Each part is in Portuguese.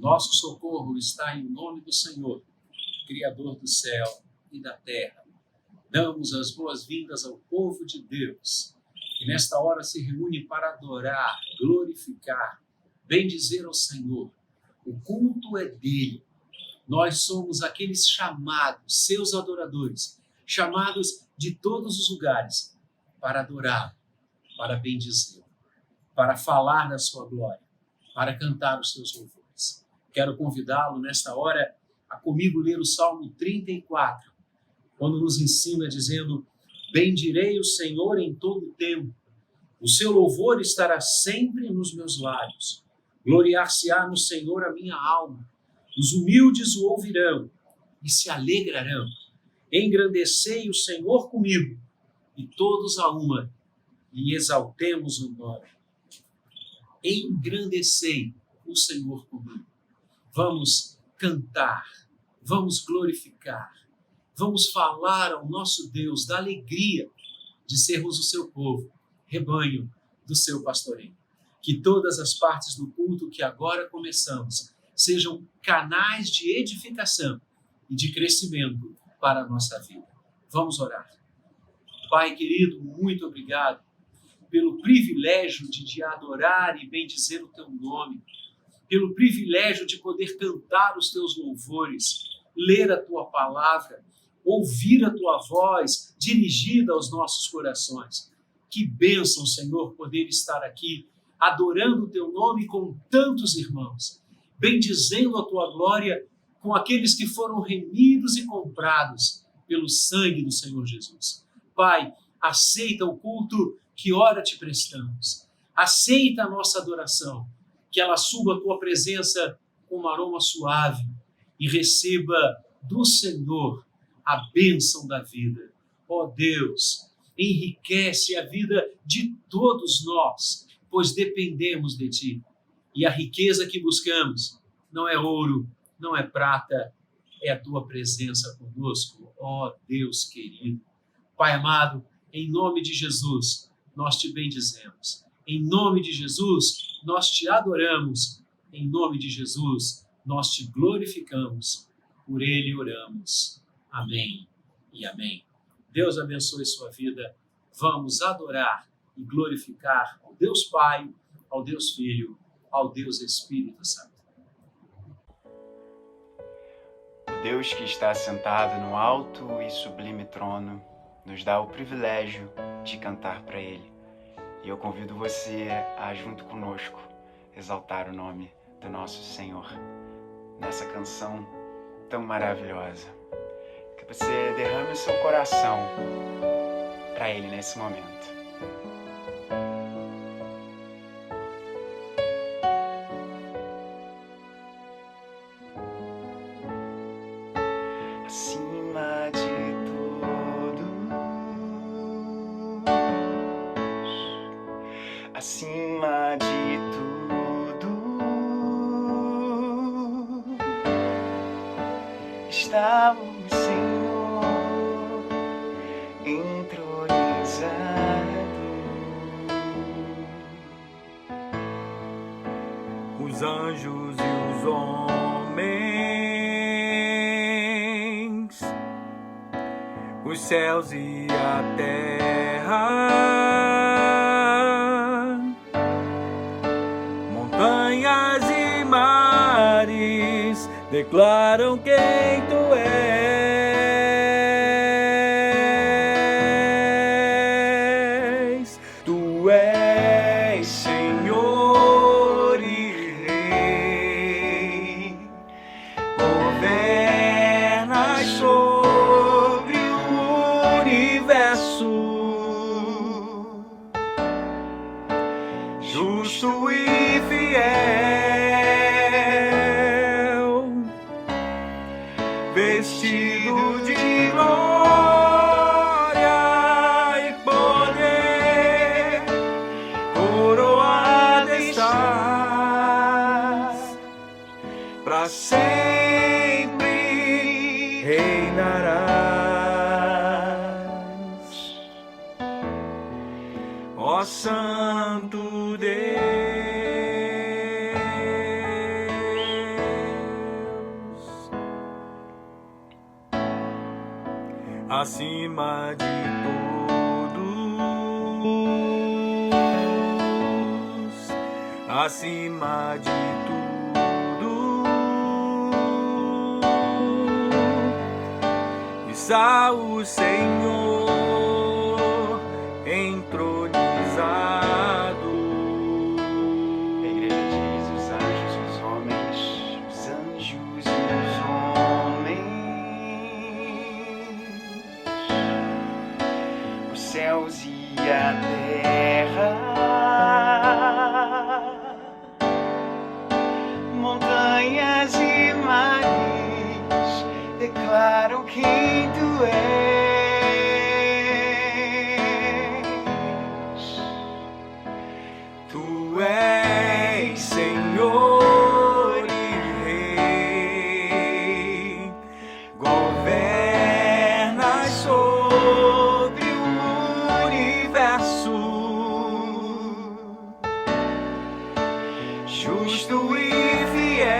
Nosso socorro está em nome do Senhor, Criador do céu e da terra. Damos as boas-vindas ao povo de Deus, que nesta hora se reúne para adorar, glorificar, bendizer ao Senhor. O culto é dele. Nós somos aqueles chamados, seus adoradores, chamados de todos os lugares para adorar, para bendizer, para falar da sua glória, para cantar os seus louvores. Quero convidá-lo nesta hora a comigo ler o Salmo 34, quando nos ensina dizendo: bendirei o Senhor em todo o tempo, o seu louvor estará sempre nos meus lábios. Gloriar-se-á no Senhor a minha alma. Os humildes o ouvirão e se alegrarão. Engrandecei o Senhor comigo, e todos a uma lhe exaltemos o nome. Engrandecei o Senhor comigo. Vamos cantar, vamos glorificar, vamos falar ao nosso Deus da alegria de sermos o seu povo, rebanho do seu pastoreio. Que todas as partes do culto que agora começamos sejam canais de edificação e de crescimento para a nossa vida. Vamos orar. Pai querido, muito obrigado pelo privilégio de te adorar e bendizer o teu nome, pelo privilégio de poder cantar os teus louvores, ler a tua palavra, ouvir a tua voz dirigida aos nossos corações. Que bênção, Senhor, poder estar aqui adorando o teu nome com tantos irmãos, bendizendo a tua glória com aqueles que foram remidos e comprados pelo sangue do Senhor Jesus. Pai, aceita o culto que ora te prestamos. Aceita a nossa adoração, que ela suba à tua presença com um aroma suave e receba do Senhor a bênção da vida. Ó Deus, enriquece a vida de todos nós, pois dependemos de ti. E a riqueza que buscamos não é ouro, não é prata, é a tua presença conosco, ó Deus querido. Pai amado, em nome de Jesus, nós te bendizemos. Em nome de Jesus, nós te adoramos. Em nome de Jesus, nós te glorificamos. Por ele oramos. Amém e amém. Deus abençoe sua vida. Vamos adorar e glorificar ao Deus Pai, ao Deus Filho, ao Deus Espírito Santo. O Deus que está sentado no alto e sublime trono nos dá o privilégio de cantar para Ele. E eu convido você a, junto conosco, exaltar o nome do nosso Senhor nessa canção tão maravilhosa. Que você derrame o seu coração para Ele nesse momento. Acima de todos, acima de tudo, está o Senhor entronizado. Os anjos e os homens, os céus e a terra, montanhas e mares declaram quem tu és. Tu és Senhor e Rei, governas sobre o universo, justo e fiel, vestido de glória e poder, coroada estás, para sempre reinarás, ó Santo Deus. acima de todos, acima de tudo, está o Senhor entronizado. A igreja diz: os anjos e os homens, os anjos e os homens, os céus e a terra, montanhas e mares, declaram quem tu és. Tu és Senhor e Rei, governas sobre o universo, justo e fiel,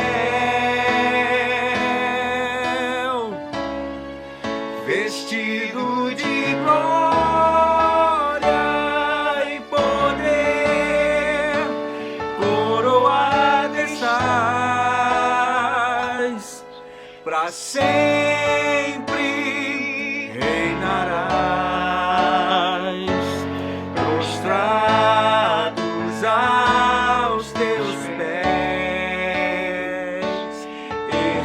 vestido de glória e poder, coroado estás, para sempre reinarás, prostrados aos teus pés,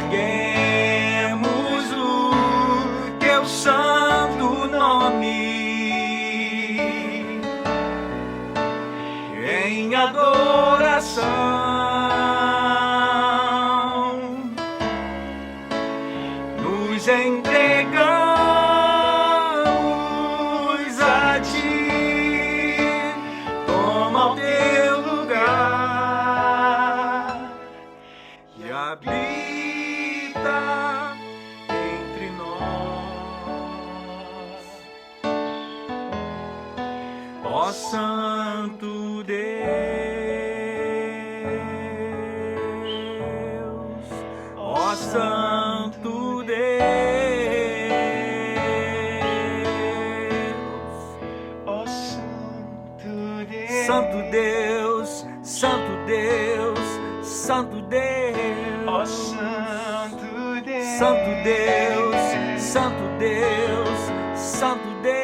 erguemos o teu santo nome em adoração. Nos entregamos a ti, toma o teu lugar e habita entre nós, ó Santo Deus, ó Santo Deus, Ó Santo Deus, Santo Deus, Santo Deus, Santo Deus, ó Santo Deus, Santo Deus, Santo Deus, Santo Deus.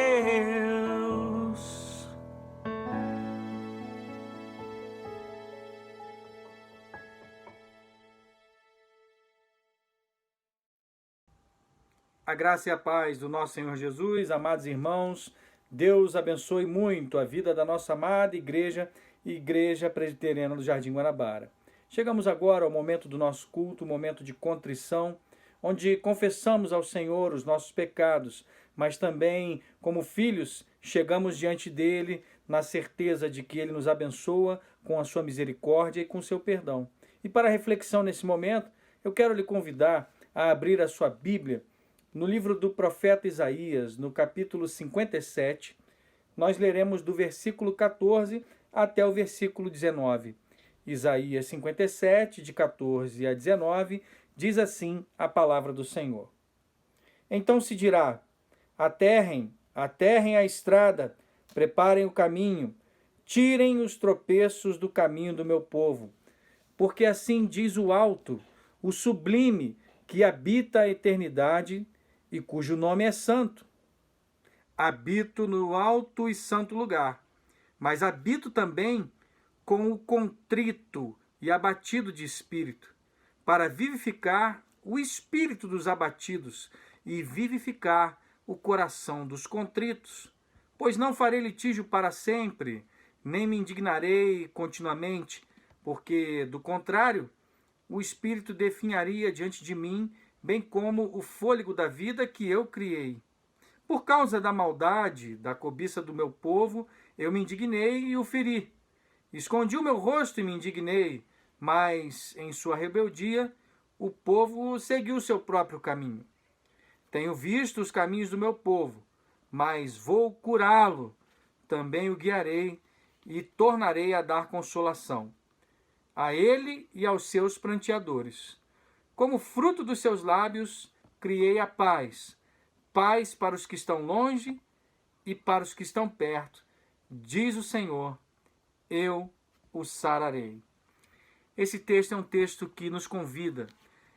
A graça e a paz do nosso Senhor Jesus, amados irmãos, Deus abençoe muito a vida da nossa amada igreja, Igreja Presbiteriana do Jardim Guanabara. Chegamos agora ao momento do nosso culto, o momento de contrição, onde confessamos ao Senhor os nossos pecados, mas também, como filhos, chegamos diante dele na certeza de que ele nos abençoa com a sua misericórdia e com o seu perdão. E para a reflexão nesse momento, eu quero lhe convidar a abrir a sua Bíblia no livro do profeta Isaías, no capítulo 57, nós leremos do versículo 14 até o versículo 19. Isaías 57, de 14 a 19, diz assim a palavra do Senhor. Então se dirá: aterrem a estrada, preparem o caminho, tirem os tropeços do caminho do meu povo. Porque assim diz o alto, o sublime, que habita a eternidade e cujo nome é santo. Habito no alto e santo lugar, mas habito também com o contrito e abatido de espírito, para vivificar o espírito dos abatidos e vivificar o coração dos contritos. Pois não farei litígio para sempre, nem me indignarei continuamente, porque, do contrário, o espírito definharia diante de mim, bem como o fôlego da vida que eu criei. Por causa da maldade, da cobiça do meu povo, eu me indignei e o feri. Escondi o meu rosto e me indignei, mas, em sua rebeldia, o povo seguiu seu próprio caminho. Tenho visto os caminhos do meu povo, mas vou curá-lo. Também o guiarei e tornarei a dar consolação a ele e aos seus pranteadores. Como fruto dos seus lábios, criei a paz. paz para os que estão longe e para os que estão perto. Diz o Senhor, eu o sararei. Esse texto é um texto que nos convida.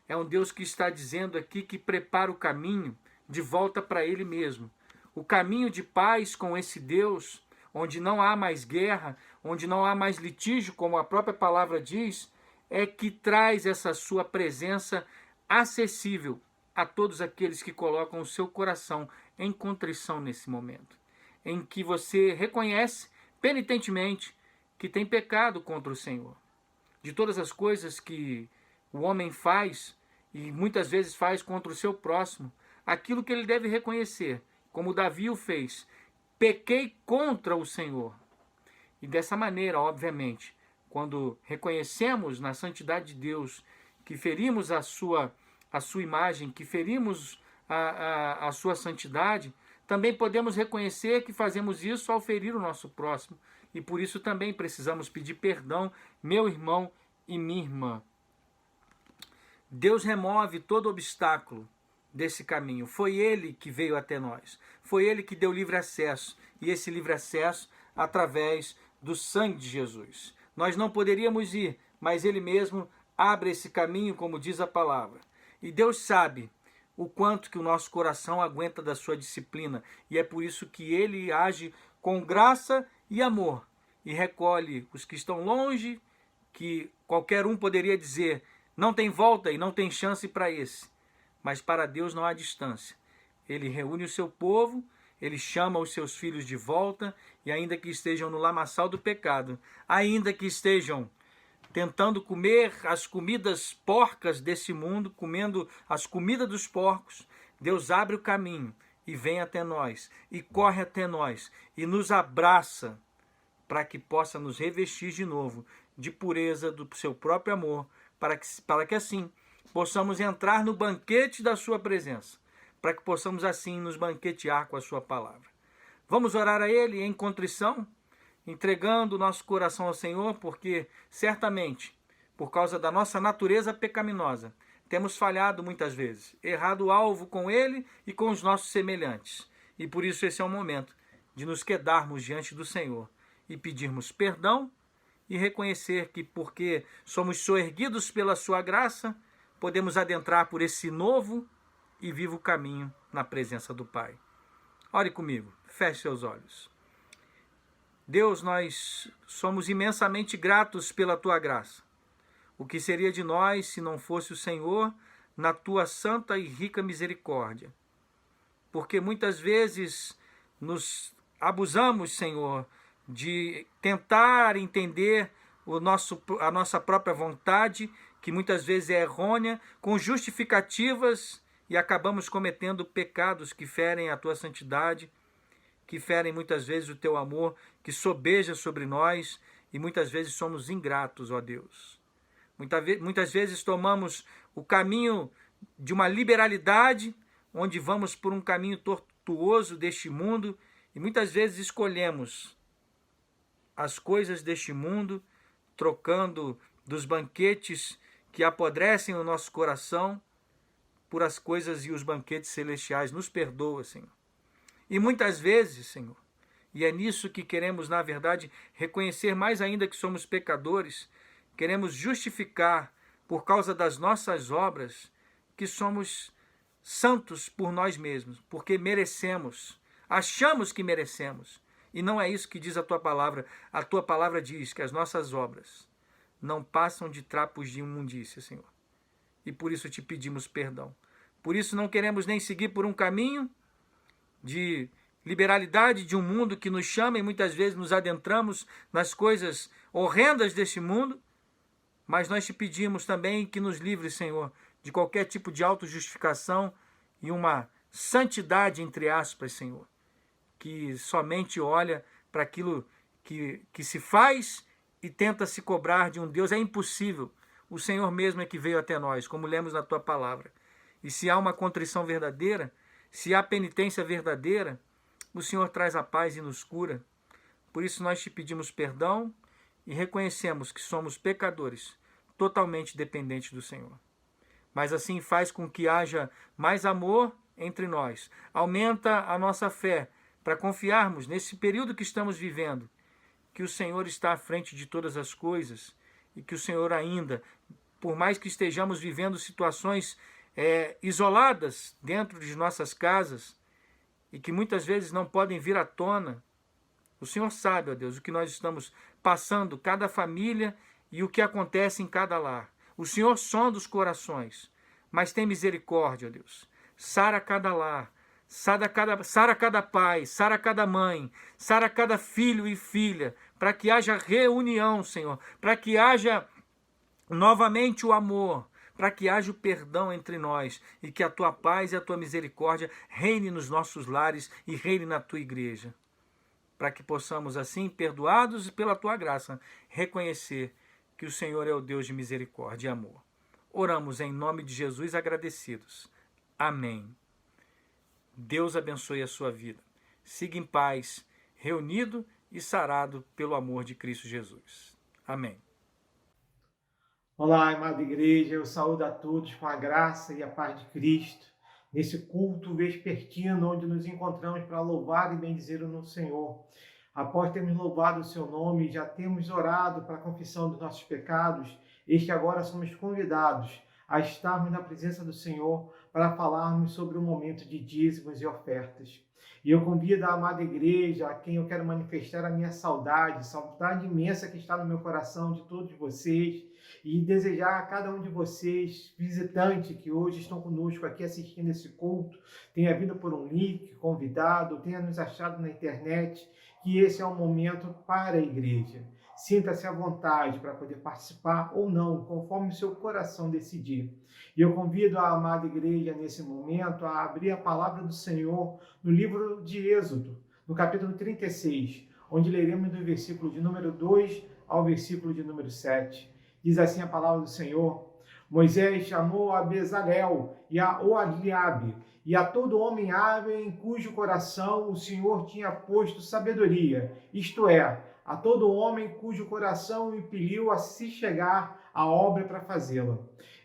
É um Deus que está dizendo aqui que prepara o caminho de volta para Ele mesmo. O caminho de paz com esse Deus, onde não há mais guerra, onde não há mais litígio, como a própria palavra diz, é que traz essa sua presença acessível a todos aqueles que colocam o seu coração em contrição nesse momento, em que você reconhece penitentemente que tem pecado contra o Senhor. De todas as coisas que o homem faz, e muitas vezes faz contra o seu próximo, aquilo que ele deve reconhecer, como Davi o fez: pequei contra o Senhor. E dessa maneira, obviamente, quando reconhecemos na santidade de Deus que ferimos a sua imagem, que ferimos a sua santidade, também podemos reconhecer que fazemos isso ao ferir o nosso próximo. E por isso também precisamos pedir perdão, meu irmão e minha irmã. Deus remove todo obstáculo desse caminho. Foi Ele que veio até nós. Foi Ele que deu livre acesso. E esse livre acesso através do sangue de Jesus. Nós não poderíamos ir, mas Ele mesmo abre esse caminho, como diz a palavra. E Deus sabe o quanto que o nosso coração aguenta da sua disciplina. E é por isso que Ele age com graça e amor. E recolhe os que estão longe, que qualquer um poderia dizer, não tem volta e não tem chance para esse. Mas para Deus não há distância. Ele reúne o seu povo, Ele chama os seus filhos de volta, e ainda que estejam no lamaçal do pecado, ainda que estejam tentando comer as comidas porcas desse mundo, comendo as comidas dos porcos, Deus abre o caminho e vem até nós, e corre até nós, e nos abraça, para que possa nos revestir de novo de pureza do seu próprio amor, para que assim possamos entrar no banquete da sua presença, para que possamos assim nos banquetear com a sua palavra. Vamos orar a Ele em contrição, entregando o nosso coração ao Senhor, porque certamente, por causa da nossa natureza pecaminosa, temos falhado muitas vezes, errado o alvo com Ele e com os nossos semelhantes. E por isso esse é o momento de nos quedarmos diante do Senhor e pedirmos perdão e reconhecer que, porque somos soerguidos pela sua graça, podemos adentrar por esse novo e vivo caminho na presença do Pai. Ore comigo, feche seus olhos. Deus, nós somos imensamente gratos pela tua graça. O que seria de nós se não fosse o Senhor na tua santa e rica misericórdia? Porque muitas vezes nos abusamos, Senhor, de tentar entender a nossa própria vontade, que muitas vezes é errônea, com justificativas, e acabamos cometendo pecados que ferem a tua santidade, que ferem muitas vezes o teu amor, que sobeja sobre nós, e muitas vezes somos ingratos, ó Deus. Muitas vezes tomamos o caminho de uma liberalidade, onde vamos por um caminho tortuoso deste mundo, e muitas vezes escolhemos as coisas deste mundo, trocando dos banquetes que apodrecem o nosso coração por as coisas e os banquetes celestiais. Nos perdoa, Senhor. E muitas vezes, Senhor, e é nisso que queremos, na verdade, reconhecer mais ainda que somos pecadores, queremos justificar, por causa das nossas obras, que somos santos por nós mesmos, porque merecemos, achamos que merecemos. E não é isso que diz a tua palavra. A tua palavra diz que as nossas obras não passam de trapos de imundícia, Senhor. E por isso te pedimos perdão. Por isso não queremos nem seguir por um caminho de liberalidade de um mundo que nos chama, e muitas vezes nos adentramos nas coisas horrendas deste mundo, mas nós te pedimos também que nos livre, Senhor, de qualquer tipo de autojustificação e uma santidade, entre aspas, Senhor, que somente olha para aquilo que se faz e tenta se cobrar de um Deus. É impossível. O Senhor mesmo é que veio até nós, como lemos na tua palavra. E se há uma contrição verdadeira, se há penitência verdadeira, o Senhor traz a paz e nos cura. Por isso nós te pedimos perdão e reconhecemos que somos pecadores, totalmente dependentes do Senhor. Mas assim faz com que haja mais amor entre nós. Aumenta a nossa fé para confiarmos nesse período que estamos vivendo, que o Senhor está à frente de todas as coisas e que o Senhor ainda, por mais que estejamos vivendo situações isoladas dentro de nossas casas e que muitas vezes não podem vir à tona, o Senhor sabe, ó Deus, o que nós estamos passando, cada família e o que acontece em cada lar. O Senhor sonda os corações, mas tem misericórdia, ó Deus. Sara cada lar, sara cada pai, sara cada mãe, sara cada filho e filha, para que haja reunião, Senhor, para que haja novamente o amor, para que haja o perdão entre nós e que a tua paz e a tua misericórdia reine nos nossos lares e reine na tua igreja. Para que possamos assim, perdoados e pela tua graça, reconhecer que o Senhor é o Deus de misericórdia e amor. Oramos em nome de Jesus agradecidos. Amém. Deus abençoe a sua vida. Siga em paz, reunido e sarado pelo amor de Cristo Jesus. Amém. Olá, amada igreja, eu saúdo a todos com a graça e a paz de Cristo, nesse culto vespertino onde nos encontramos para louvar e bendizer o nosso Senhor. Após termos louvado o seu nome e já temos orado para a confissão dos nossos pecados, agora somos convidados a estarmos na presença do Senhor para falarmos sobre o momento de dízimos e ofertas. E eu convido a amada igreja, a quem eu quero manifestar a minha saudade imensa que está no meu coração de todos vocês, e desejar a cada um de vocês, visitante que hoje estão conosco aqui assistindo esse culto, tenha vindo por um link, convidado, tenha nos achado na internet, que esse é um momento para a igreja. Sinta-se à vontade para poder participar ou não, conforme o seu coração decidir. E eu convido a amada igreja nesse momento a abrir a palavra do Senhor no livro de Êxodo, no capítulo 36, onde leremos do versículo de número 2 ao versículo de número 7. Diz assim a palavra do Senhor: Moisés chamou a Bezalel e a Oholiabe e a todo homem hábil em cujo coração o Senhor tinha posto sabedoria, isto é, a todo homem cujo coração o impeliu a se chegar à obra para fazê-la.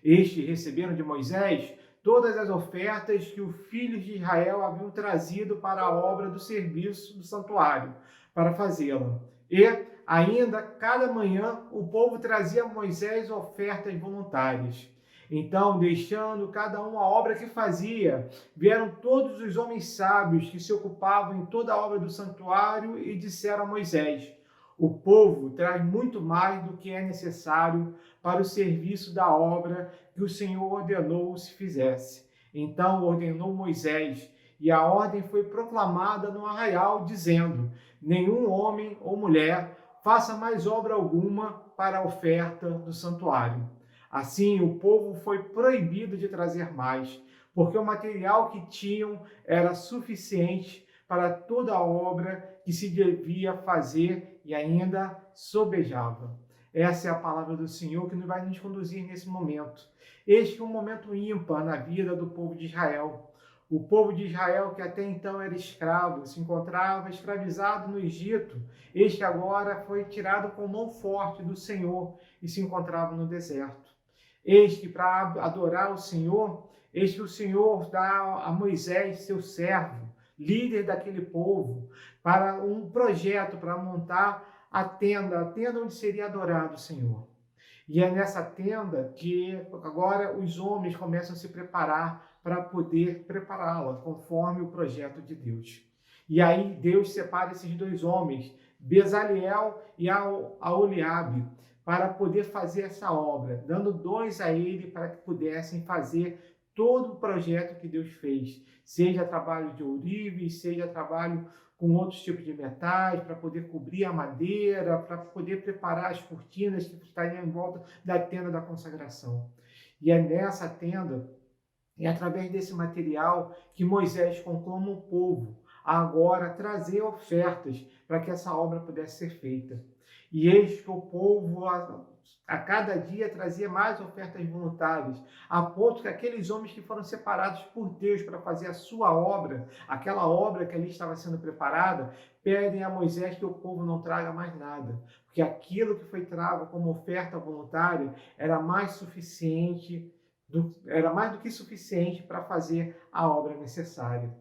Estes receberam de Moisés todas as ofertas que os filhos de Israel haviam trazido para a obra do serviço do santuário, para fazê-la. E ainda, cada manhã, o povo trazia a Moisés ofertas voluntárias. Então, deixando cada um a obra que fazia, vieram todos os homens sábios que se ocupavam em toda a obra do santuário e disseram a Moisés: o povo traz muito mais do que é necessário para o serviço da obra que o Senhor ordenou se fizesse. Então ordenou Moisés, e a ordem foi proclamada no arraial, dizendo: nenhum homem ou mulher faça mais obra alguma para a oferta do santuário. Assim, o povo foi proibido de trazer mais, porque o material que tinham era suficiente para toda a obra que se devia fazer e ainda sobejava. Essa é a palavra do Senhor que vai nos conduzir nesse momento. Este é um momento ímpar na vida do povo de Israel. O povo de Israel, que até então era escravo, se encontrava escravizado no Egito, este agora foi tirado com mão forte do Senhor e se encontrava no deserto. Este, para adorar o Senhor, o Senhor dá a Moisés, seu servo, líder daquele povo, para um projeto para montar a tenda onde seria adorado o Senhor. E é nessa tenda que agora os homens começam a se preparar para poder prepará-la conforme o projeto de Deus. E aí Deus separa esses dois homens, Bezaleel e Oholiabe, para poder fazer essa obra, dando dons a ele para que pudessem fazer todo o projeto que Deus fez, seja trabalho de ourives, seja trabalho com outros tipos de metais, para poder cobrir a madeira, para poder preparar as cortinas que estariam em volta da tenda da consagração. E é nessa tenda, e através desse material, que Moisés conclama o povo a agora trazer ofertas para que essa obra pudesse ser feita. E eis que o povo a cada dia trazia mais ofertas voluntárias, a ponto que aqueles homens que foram separados por Deus para fazer a sua obra, aquela obra que ali estava sendo preparada, pedem a Moisés que o povo não traga mais nada, porque aquilo que foi trago como oferta voluntária era mais suficiente era mais do que suficiente para fazer a obra necessária.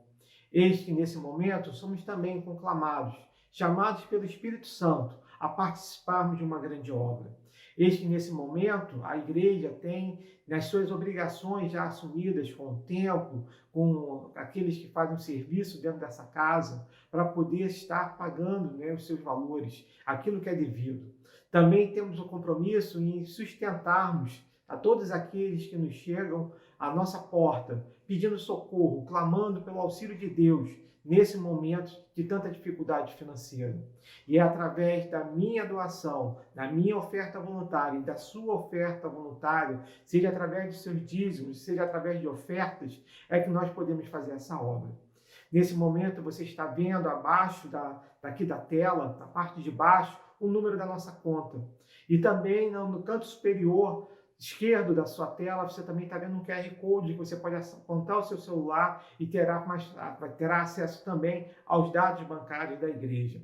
Eis que nesse momento somos também conclamados, chamados pelo Espírito Santo a participarmos de uma grande obra. Eis que nesse momento a igreja tem nas suas obrigações já assumidas com o tempo, com aqueles que fazem o serviço dentro dessa casa, para poder estar pagando, né, os seus valores, aquilo que é devido. Também temos o compromisso em sustentarmos a todos aqueles que nos chegam à nossa porta, pedindo socorro, clamando pelo auxílio de Deus, nesse momento de tanta dificuldade financeira. E é através da minha doação, da minha oferta voluntária e da sua oferta voluntária, seja através dos seus dízimos, seja através de ofertas, é que nós podemos fazer essa obra. Nesse momento você está vendo abaixo daqui da tela, na parte de baixo, o número da nossa conta. E também no canto superior esquerdo da sua tela, você também está vendo um QR Code que você pode apontar o seu celular e terá acesso também aos dados bancários da igreja.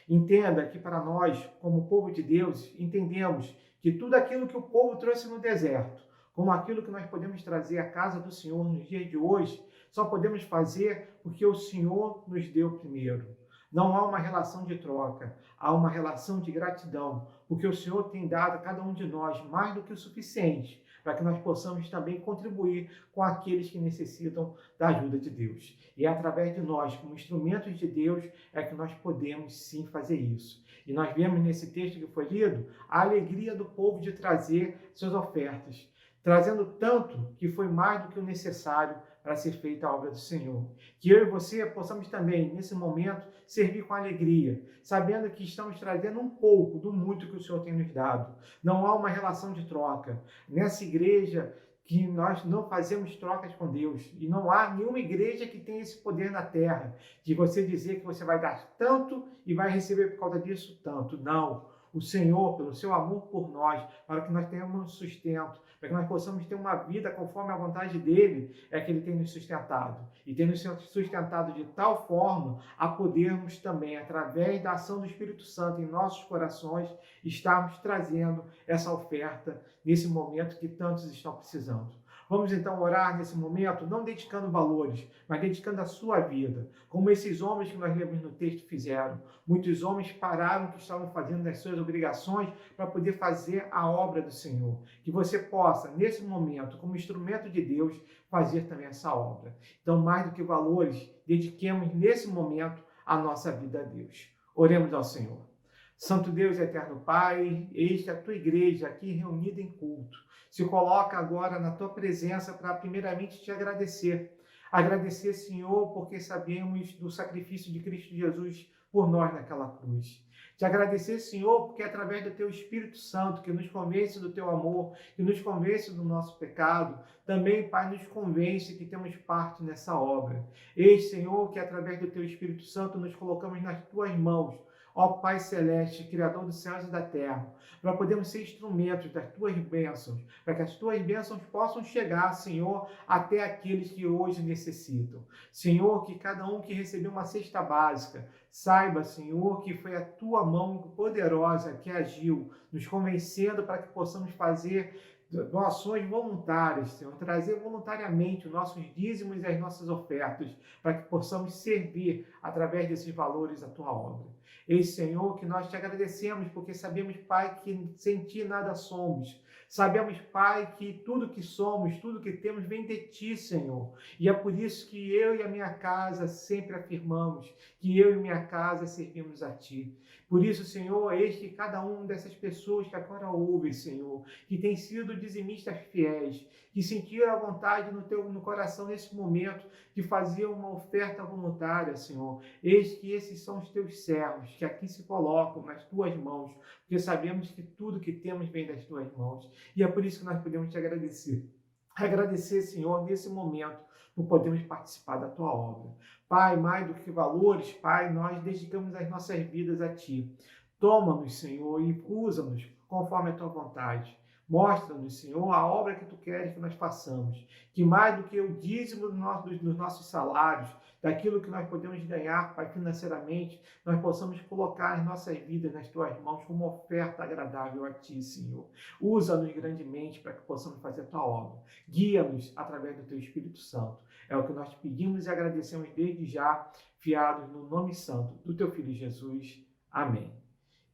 Entenda que para nós, como povo de Deus, entendemos que tudo aquilo que o povo trouxe no deserto, como aquilo que nós podemos trazer à casa do Senhor nos dias de hoje, só podemos fazer porque o Senhor nos deu primeiro. Não há uma relação de troca, há uma relação de gratidão, porque o Senhor tem dado a cada um de nós mais do que o suficiente para que nós possamos também contribuir com aqueles que necessitam da ajuda de Deus. E é através de nós, como instrumentos de Deus, é que nós podemos sim fazer isso. E nós vemos nesse texto que foi lido a alegria do povo de trazer suas ofertas, trazendo tanto que foi mais do que o necessário para ser feita a obra do Senhor. Que eu e você possamos também, nesse momento, servir com alegria, sabendo que estamos trazendo um pouco do muito que o Senhor tem nos dado. Não há uma relação de troca. Nessa igreja que nós não fazemos trocas com Deus, e não há nenhuma igreja que tenha esse poder na terra, de você dizer que você vai dar tanto e vai receber por causa disso tanto. Não. O Senhor, pelo seu amor por nós, para que nós tenhamos sustento, para que nós possamos ter uma vida conforme a vontade dEle, é que Ele tem nos sustentado. E tem nos sustentado de tal forma a podermos também, através da ação do Espírito Santo em nossos corações, estarmos trazendo essa oferta nesse momento que tantos estão precisando. Vamos então orar nesse momento, não dedicando valores, mas dedicando a sua vida, como esses homens que nós lemos no texto fizeram. Muitos homens pararam o que estavam fazendo das suas obrigações para poder fazer a obra do Senhor. Que você possa, nesse momento, como instrumento de Deus, fazer também essa obra. Então, mais do que valores, dediquemos nesse momento a nossa vida a Deus. Oremos ao Senhor. Santo Deus e eterno Pai, eis que a tua igreja aqui reunida em culto se coloca agora na tua presença para primeiramente te agradecer. Agradecer, Senhor, porque sabemos do sacrifício de Cristo Jesus por nós naquela cruz. Te agradecer, Senhor, porque é através do teu Espírito Santo, que nos convence do teu amor, que nos convence do nosso pecado, também, Pai, nos convence que temos parte nessa obra. Eis, Senhor, que através do teu Espírito Santo nos colocamos nas tuas mãos, ó Pai Celeste, Criador dos céus e da terra, para podermos ser instrumentos das tuas bênçãos, para que as tuas bênçãos possam chegar, Senhor, até aqueles que hoje necessitam. Senhor, que cada um que recebeu uma cesta básica, saiba, Senhor, que foi a tua mão poderosa que agiu, nos convencendo para que possamos fazer doações voluntárias, Senhor, trazer voluntariamente os nossos dízimos e as nossas ofertas, para que possamos servir através desses valores a tua obra. Eis, Senhor, que nós te agradecemos, porque sabemos, Pai, que sem ti nada somos. Sabemos, Pai, que tudo que somos, tudo que temos vem de ti, Senhor. E é por isso que eu e a minha casa sempre afirmamos que eu e minha casa servimos a ti. Por isso, Senhor, eis que cada uma dessas pessoas que agora ouvem, Senhor, que tem sido dizimistas fiéis, que sentiram a vontade no coração nesse momento de fazer uma oferta voluntária, Senhor. Eis que esses são os teus servos, que aqui se colocam nas tuas mãos, porque sabemos que tudo que temos vem das tuas mãos. E é por isso que nós podemos te agradecer. Agradecer, Senhor, nesse momento, por podermos participar da tua obra. Pai, mais do que valores, Pai, nós dedicamos as nossas vidas a ti. Toma-nos, Senhor, e usa-nos conforme a tua vontade. Mostra-nos, Senhor, a obra que tu queres que nós façamos. Que mais do que o dízimo dos nossos salários, daquilo que nós podemos ganhar, Pai, financeiramente, nós possamos colocar as nossas vidas nas Tuas mãos como oferta agradável a Ti, Senhor. Usa-nos grandemente para que possamos fazer a Tua obra. Guia-nos através do Teu Espírito Santo. É o que nós te pedimos e agradecemos desde já, fiados no nome santo do Teu Filho Jesus. Amém.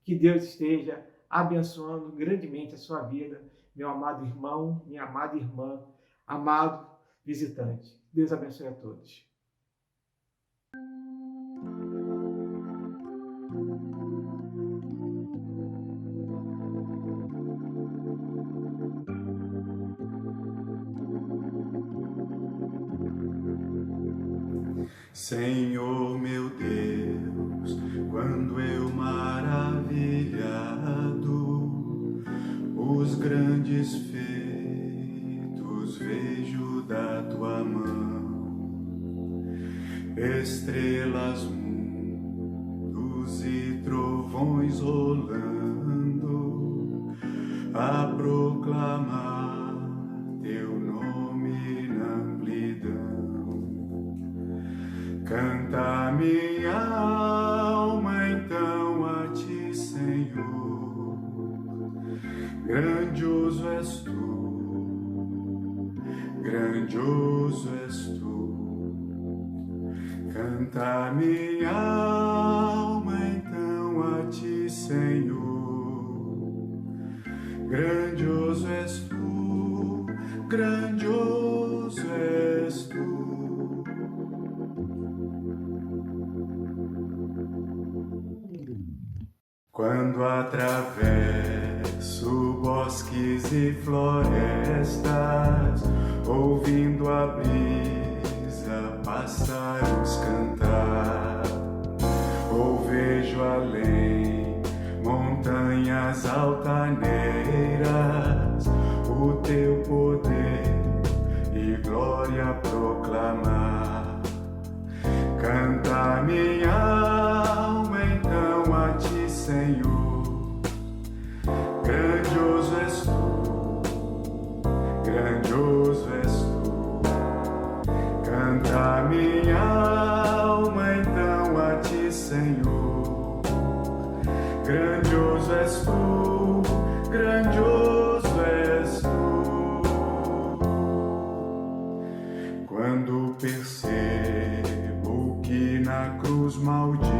Que Deus esteja abençoando grandemente a sua vida, meu amado irmão, minha amada irmã, amado visitante. Deus abençoe a todos. Senhor meu Deus, quando eu maravilhado os grandes feitos vejo da tua mão, estrelas, mundos e trovões rolando a proclamar teu nome na amplidão. Canta minha alma então a ti, Senhor, grandioso és tu, grandioso és tu. Canta minha alma então a ti, Senhor, grandioso és tu, grandioso és tu. Quando atravesso bosques e florestas, ouvindo a brisa, pássaros cantar, ou vejo além montanhas altaneiras, o teu poder e glória proclamar. Canta minha alma então a ti, Senhor, grandioso és tu, grandioso és tu. Canta minha alma então a ti, Senhor, grandioso és tu, grandioso és tu. Quando percebo que na cruz maldita,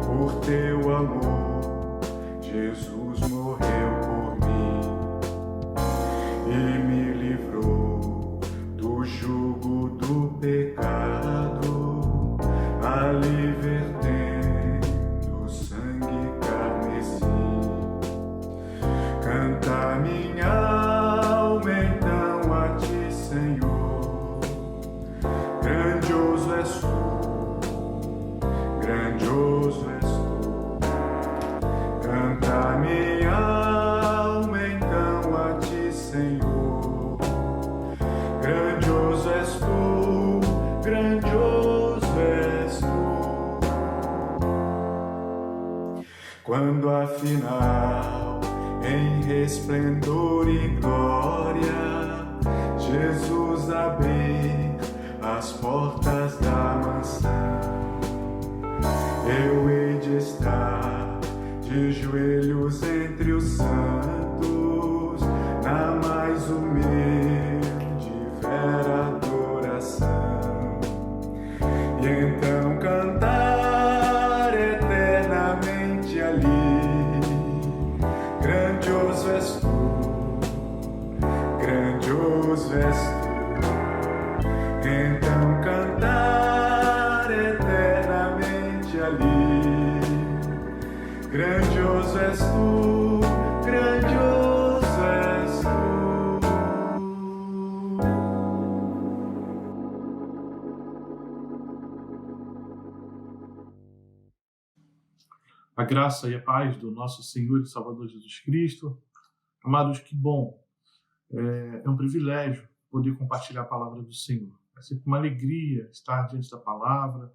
por teu amor, Jesus morreu por mim e me livrou do jugo do pecado, ali vertendo sangue carmesim. Canta minha alma então a ti, Senhor, grandioso és tu, grandioso és tu. Canta minha alma então a ti, Senhor, grandioso és tu, grandioso és tu. Quando afinal em resplendor e glória Jesus abrir as portas da mansão, eu hei de estar de joelhos entre os santos, na mais humilde e vera adoração, e então cantar eternamente ali, grandioso és tu, grandioso és tu. Então cantar eternamente ali, grandioso és tu, grandioso és tu. A graça e a paz do nosso Senhor e Salvador Jesus Cristo. Amados, que bom. É um privilégio poder compartilhar a palavra do Senhor. É sempre uma alegria estar diante da palavra,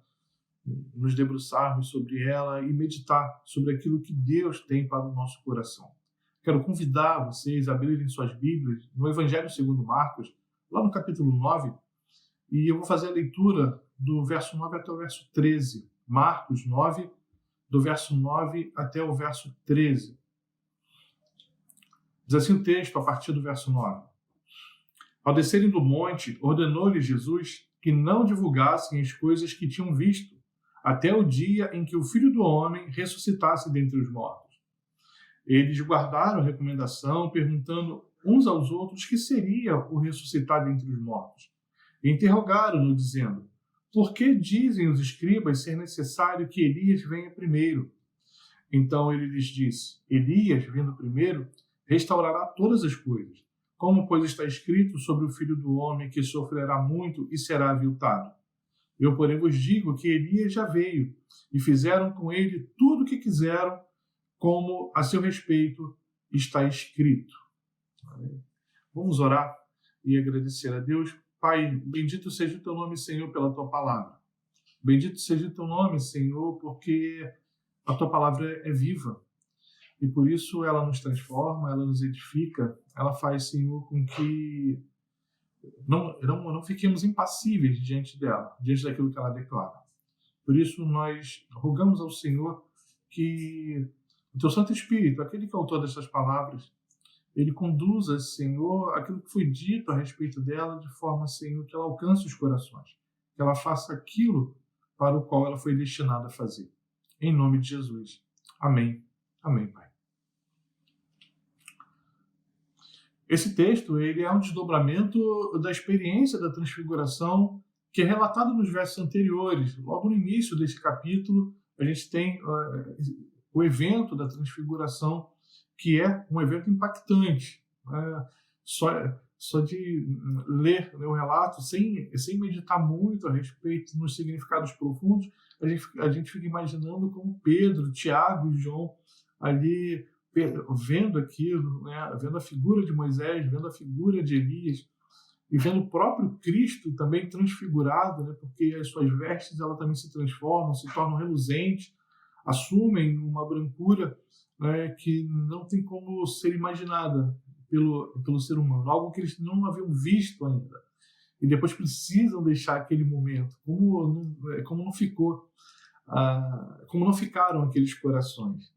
nos debruçarmos sobre ela e meditar sobre aquilo que Deus tem para o nosso coração. Quero convidar vocês a abrirem suas Bíblias no Evangelho segundo Marcos, lá no capítulo 9, E eu vou fazer a leitura do verso 9 até o verso 13. Marcos 9, do verso 9 até o verso 13. Diz assim o texto, a partir do verso 9. Ao descerem do monte, ordenou-lhes Jesus que não divulgassem as coisas que tinham visto, até o dia em que o Filho do Homem ressuscitasse dentre os mortos. Eles guardaram a recomendação, perguntando uns aos outros que seria o ressuscitar dentre os mortos. E interrogaram-no, dizendo: por que dizem os escribas ser necessário que Elias venha primeiro? Então ele lhes disse: Elias, vindo primeiro, restaurará todas as coisas. Como, pois, está escrito sobre o Filho do Homem que sofrerá muito e será aviltado. Eu, porém, vos digo que Elias já veio, e fizeram com ele tudo o que quiseram, como a seu respeito está escrito. Vamos orar e agradecer a Deus. Pai, bendito seja o teu nome, Senhor, pela tua palavra. Bendito seja o teu nome, Senhor, porque a tua palavra é viva. E por isso ela nos transforma, ela nos edifica, ela faz, Senhor, com que não fiquemos impassíveis diante dela, diante daquilo que ela declara. Por isso nós rogamos ao Senhor que o teu Santo Espírito, aquele que é autor dessas palavras, ele conduza, Senhor, aquilo que foi dito a respeito dela de forma, Senhor, que ela alcance os corações, que ela faça aquilo para o qual ela foi destinada a fazer. Em nome de Jesus. Amém. Amém, Pai. Esse texto ele é um desdobramento da experiência da transfiguração que é relatado nos versos anteriores. Logo no início desse capítulo, a gente tem o evento da transfiguração, que é um evento impactante. Só de ler o relato, sem meditar muito a respeito nos significados profundos, a gente fica imaginando como Pedro, Tiago e João ali vendo aquilo, né? Vendo a figura de Moisés, vendo a figura de Elias, e vendo o próprio Cristo também transfigurado, né? Porque as suas vestes ela também se transformam, se tornam reluzentes, assumem uma brancura, né, que não tem como ser imaginada pelo ser humano, algo que eles não haviam visto ainda. E depois precisam deixar aquele momento, como não ficaram aqueles corações.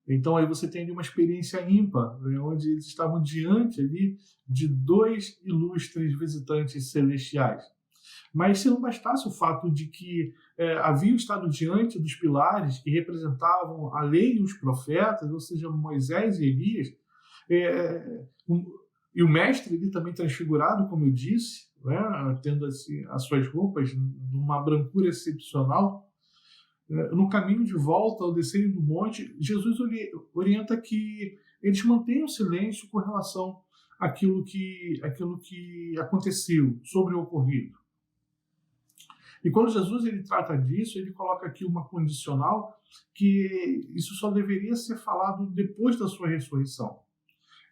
Então aí você tem ali uma experiência ímpar, né, onde eles estavam diante ali de dois ilustres visitantes celestiais. Mas se não bastasse o fato de que haviam estado diante dos pilares que representavam a lei e os profetas, ou seja, Moisés e Elias, e o mestre ali também transfigurado, como eu disse, né, tendo assim, as suas roupas numa brancura excepcional, no caminho de volta, ao descerem do monte, Jesus orienta que eles mantenham silêncio com relação àquilo que aconteceu, sobre o ocorrido. E quando Jesus ele trata disso, ele coloca aqui uma condicional que isso só deveria ser falado depois da sua ressurreição.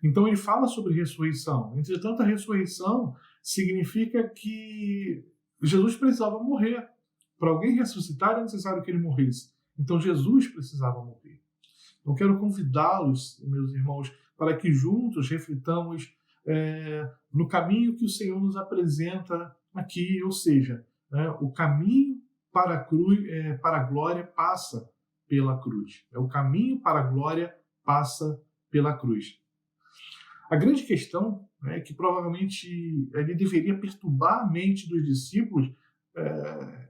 Então ele fala sobre ressurreição. Entretanto, a ressurreição significa que Jesus precisava morrer. Para alguém ressuscitar, era necessário que ele morresse. Então, Jesus precisava morrer. Eu quero convidá-los, meus irmãos, para que juntos reflitamos no caminho que o Senhor nos apresenta aqui, ou seja, o caminho para a cruz, para a glória passa pela cruz. O caminho para a glória passa pela cruz. A grande questão que provavelmente ele deveria perturbar a mente dos discípulos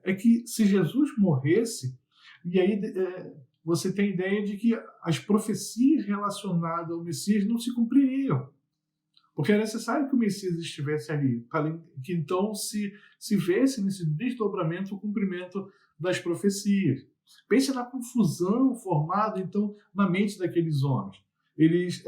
é que se Jesus morresse, e aí você tem a ideia de que as profecias relacionadas ao Messias não se cumpririam. Porque é necessário que o Messias estivesse ali, para que então se vesse nesse desdobramento o cumprimento das profecias. Pense na confusão formada, então, na mente daqueles homens. Eles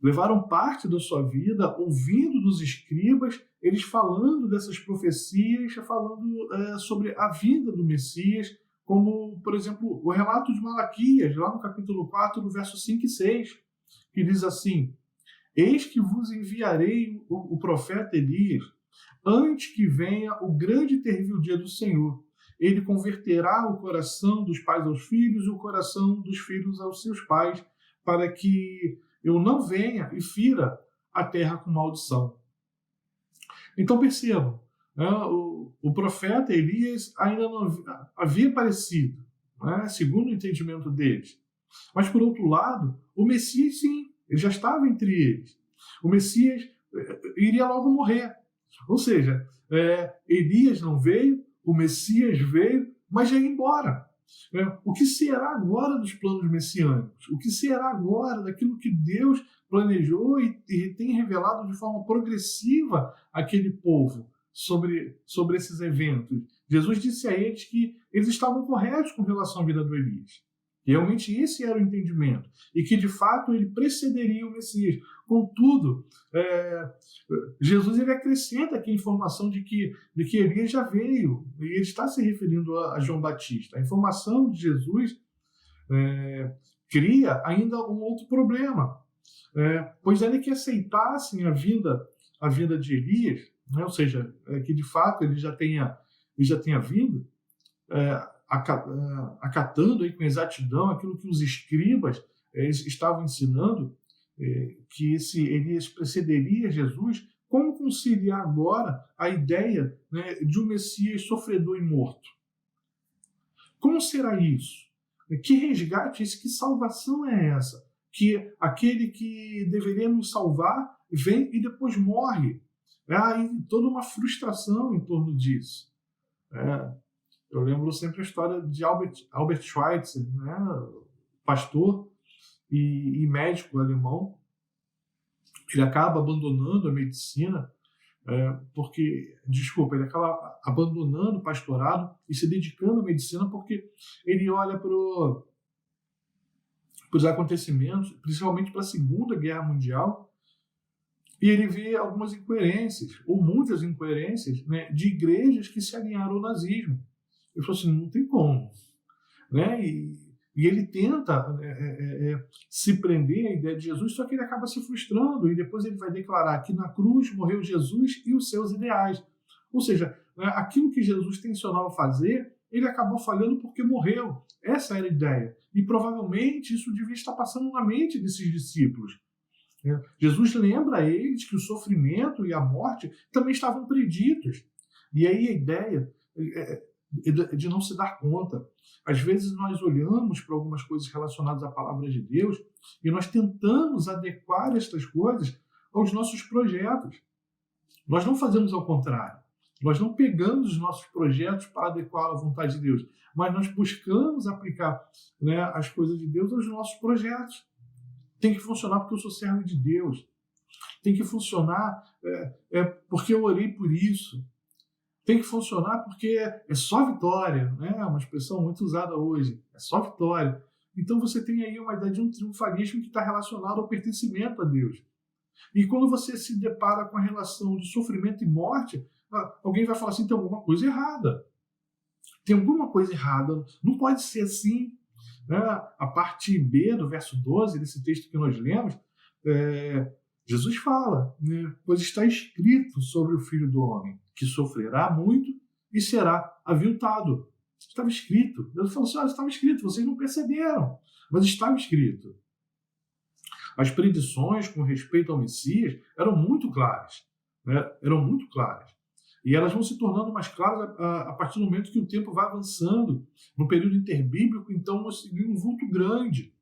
levaram parte da sua vida ouvindo dos escribas, eles falando dessas profecias, falando sobre a vinda do Messias, como, por exemplo, o relato de Malaquias, lá no capítulo 4, no verso 5 e 6, que diz assim: eis que vos enviarei o profeta Elias, antes que venha o grande e terrível dia do Senhor. Ele converterá o coração dos pais aos filhos e o coração dos filhos aos seus pais, para que eu não venha e fira a terra com maldição. Então percebam, O profeta Elias ainda não havia aparecido, segundo o entendimento deles. Mas, por outro lado, o Messias, sim, ele já estava entre eles. O Messias iria logo morrer. Ou seja, Elias não veio, o Messias veio, mas já ia embora. O que será agora dos planos messiânicos? O que será agora daquilo que Deus planejou e tem revelado de forma progressiva àquele povo sobre esses eventos? Jesus disse a eles que eles estavam corretos com relação à vida do Elias. Realmente esse era o entendimento. E que, de fato, ele precederia o Messias. Contudo, Jesus ele acrescenta aqui a informação de que Elias já veio. E ele está se referindo a João Batista. A informação de Jesus cria ainda um outro problema. Pois ainda que aceitassem a vinda de Elias, ou seja, que de fato ele já tenha vindo, acatando aí com exatidão aquilo que os escribas estavam ensinando, que esse Elias precederia Jesus. Como conciliar agora a ideia, de um Messias sofredor e morto? Como será isso? Que resgate é esse? Que salvação é essa? Que aquele que deveria nos salvar vem e depois morre. Há toda uma frustração em torno disso. Eu lembro sempre a história de Albert Schweitzer, pastor e médico alemão. Ele acaba abandonando a medicina, ele acaba abandonando o pastorado e se dedicando à medicina porque ele olha para os acontecimentos, principalmente para a Segunda Guerra Mundial, e ele vê algumas incoerências, ou muitas incoerências, de igrejas que se alinharam ao nazismo. Ele falou assim, não tem como. E ele tenta se prender à ideia de Jesus, só que ele acaba se frustrando, e depois ele vai declarar que na cruz morreu Jesus e os seus ideais. Ou seja, aquilo que Jesus tensionava fazer, ele acabou falhando porque morreu. Essa era a ideia. E provavelmente isso devia estar passando na mente desses discípulos. Jesus lembra a eles que o sofrimento e a morte também estavam preditos. E aí a ideia de não se dar conta. Às vezes nós olhamos para algumas coisas relacionadas à palavra de Deus e nós tentamos adequar estas coisas aos nossos projetos. Nós não fazemos ao contrário. Nós não pegamos os nossos projetos para adequar à vontade de Deus, mas nós buscamos aplicar as coisas de Deus aos nossos projetos. Tem que funcionar porque eu sou servo de Deus. Tem que funcionar porque eu orei por isso. Tem que funcionar porque é só vitória, é uma expressão muito usada hoje, é só vitória. Então você tem aí uma ideia de um triunfalismo que está relacionado ao pertencimento a Deus. E quando você se depara com a relação de sofrimento e morte, alguém vai falar assim, tem alguma coisa errada. Tem alguma coisa errada, não pode ser assim. A parte B do verso 12, desse texto que nós lemos, Jesus fala, pois está escrito sobre o Filho do Homem, que sofrerá muito e será aviltado. Estava escrito. Deus falou assim, estava escrito, vocês não perceberam, mas estava escrito. As predições com respeito ao Messias eram muito claras. Eram muito claras. E elas vão se tornando mais claras a partir do momento que o tempo vai avançando. No período interbíblico, então, seguiu um vulto grande.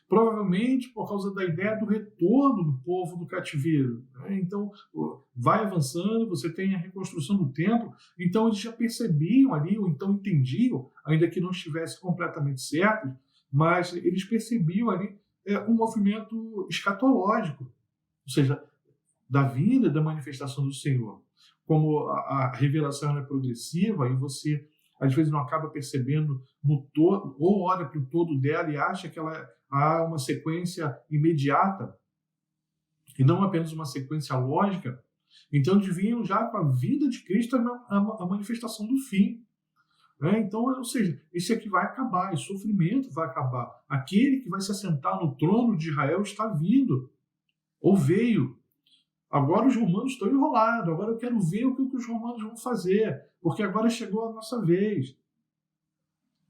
Provavelmente por causa da ideia do retorno do povo do cativeiro. Então, vai avançando, você tem a reconstrução do templo, então eles já percebiam ali, ou então entendiam, ainda que não estivesse completamente certo, mas eles percebiam ali um movimento escatológico, ou seja, da vinda da manifestação do Senhor. Como a revelação é progressiva e você, às vezes, não acaba percebendo no todo, ou olha para o todo dela e acha que há uma sequência imediata e não apenas uma sequência lógica, então eles vinham já com a vinda de Cristo a manifestação do fim. Então, ou seja, esse aqui vai acabar, esse sofrimento vai acabar. Aquele que vai se assentar no trono de Israel está vindo, ou veio. Agora os romanos estão enrolados, agora eu quero ver o que os romanos vão fazer, porque agora chegou a nossa vez.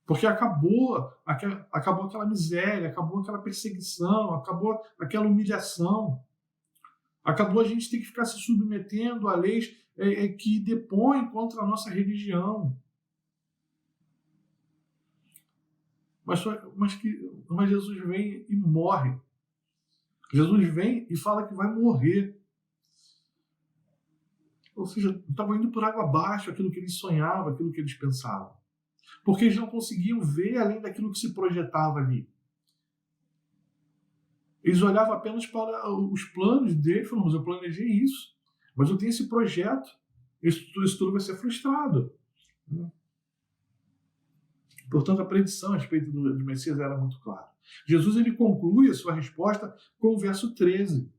Porque acabou aquela miséria, acabou aquela perseguição, acabou aquela humilhação. Acabou a gente ter que ficar se submetendo a leis que depõem contra a nossa religião. Mas Jesus vem e morre. Jesus vem e fala que vai morrer. Ou seja, estava indo por água abaixo aquilo que eles sonhavam, aquilo que eles pensavam. Porque eles não conseguiam ver além daquilo que se projetava ali. Eles olhavam apenas para os planos deles, falando, mas eu planejei isso, mas eu tenho esse projeto, isso tudo vai ser frustrado. Portanto, a predição a respeito do Messias era muito clara. Jesus ele conclui a sua resposta com o verso 13.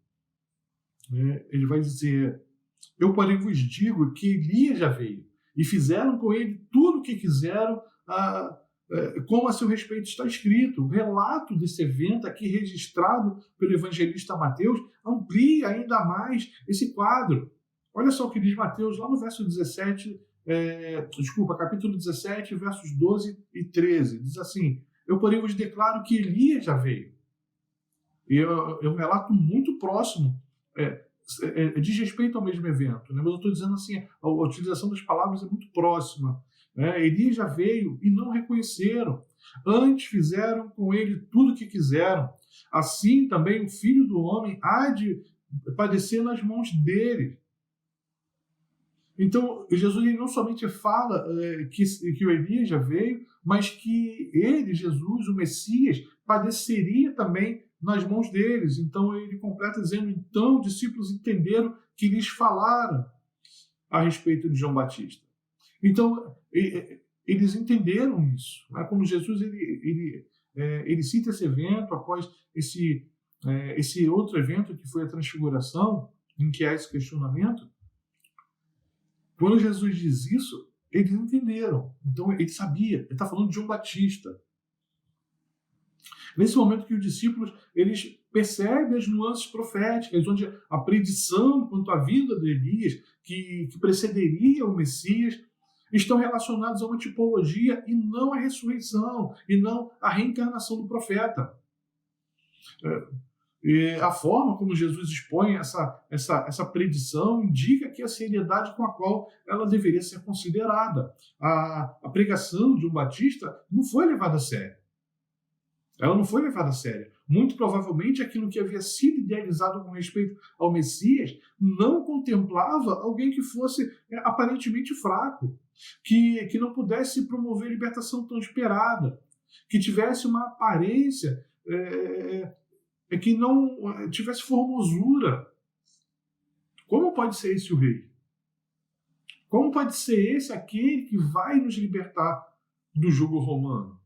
Ele vai dizer, eu porém vos digo que Elias já veio, e fizeram com ele tudo o que quiseram, como a seu respeito está escrito. O relato desse evento aqui registrado pelo evangelista Mateus amplia ainda mais esse quadro. Olha só o que diz Mateus lá no verso 17, capítulo 17, versos 12 e 13. Diz assim, eu porém vos declaro que Elias já veio. E é um relato muito próximo, diz respeito ao mesmo evento, né? Mas eu estou dizendo assim, a utilização das palavras é muito próxima. Elias já veio e não reconheceram. Antes fizeram com ele tudo o que quiseram. Assim também o Filho do Homem há de padecer nas mãos dele. Então, Jesus ele não somente fala que o Elias já veio, mas que ele, Jesus, o Messias, padeceria também nas mãos deles. Então, ele completa dizendo, então, os discípulos entenderam que lhes falaram a respeito de João Batista. Então, eles entenderam isso. Né? Quando Jesus ele cita esse evento, após esse outro evento que foi a transfiguração, em que há esse questionamento, quando Jesus diz isso, eles entenderam. Então, ele sabia, ele está falando de João Batista. Nesse momento que os discípulos eles percebem as nuances proféticas, onde a predição quanto à vinda de Elias, que precederia o Messias, estão relacionados a uma tipologia e não à ressurreição, e não à reencarnação do profeta. E a forma como Jesus expõe essa predição indica que a seriedade com a qual ela deveria ser considerada. A pregação de João Batista não foi levada a sério. Ela não foi levada a sério. Muito provavelmente aquilo que havia sido idealizado com respeito ao Messias não contemplava alguém que fosse aparentemente fraco, que não pudesse promover a libertação tão esperada, que tivesse uma aparência que não tivesse formosura. Como pode ser esse o rei? Como pode ser esse aquele que vai nos libertar do jugo romano?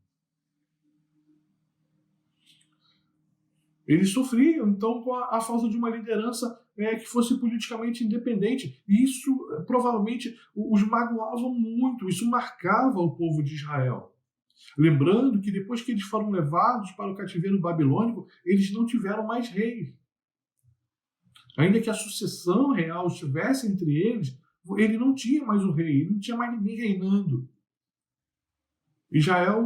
Eles sofriam, então, com a falta de uma liderança que fosse politicamente independente. E isso, provavelmente, os magoava muito. Isso marcava o povo de Israel. Lembrando que depois que eles foram levados para o cativeiro babilônico, eles não tiveram mais reis. Ainda que a sucessão real estivesse entre eles, ele não tinha mais o rei, ele não tinha mais ninguém reinando. Israel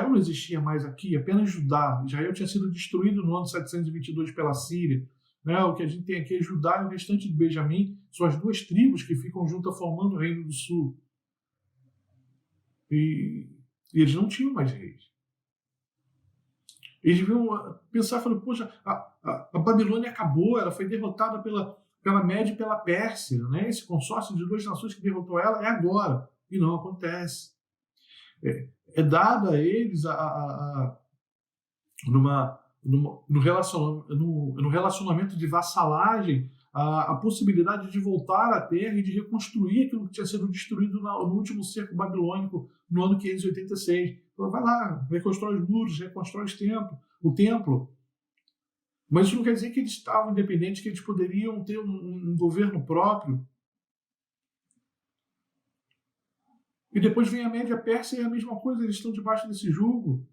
não existia mais aqui, apenas Judá. Israel tinha sido destruído no ano 722 pela Síria. O que a gente tem aqui é Judá e o restante de Benjamim, são as duas tribos que ficam juntas formando o Reino do Sul. E eles não tinham mais reis. Eles deviam pensar e falar, poxa, a Babilônia acabou, ela foi derrotada pela Média e pela Pérsia. Né? Esse consórcio de duas nações que derrotou ela é agora. E não acontece. É dada a eles no relacionamento de vassalagem a possibilidade de voltar à terra e de reconstruir aquilo que tinha sido destruído no último cerco babilônico no ano 586. Então, vai lá, reconstrói os muros, reconstrói o templo. Mas isso não quer dizer que eles estavam independentes, que eles poderiam ter um governo próprio. E depois vem a Média Pérsia e é a mesma coisa, eles estão debaixo desse jugo.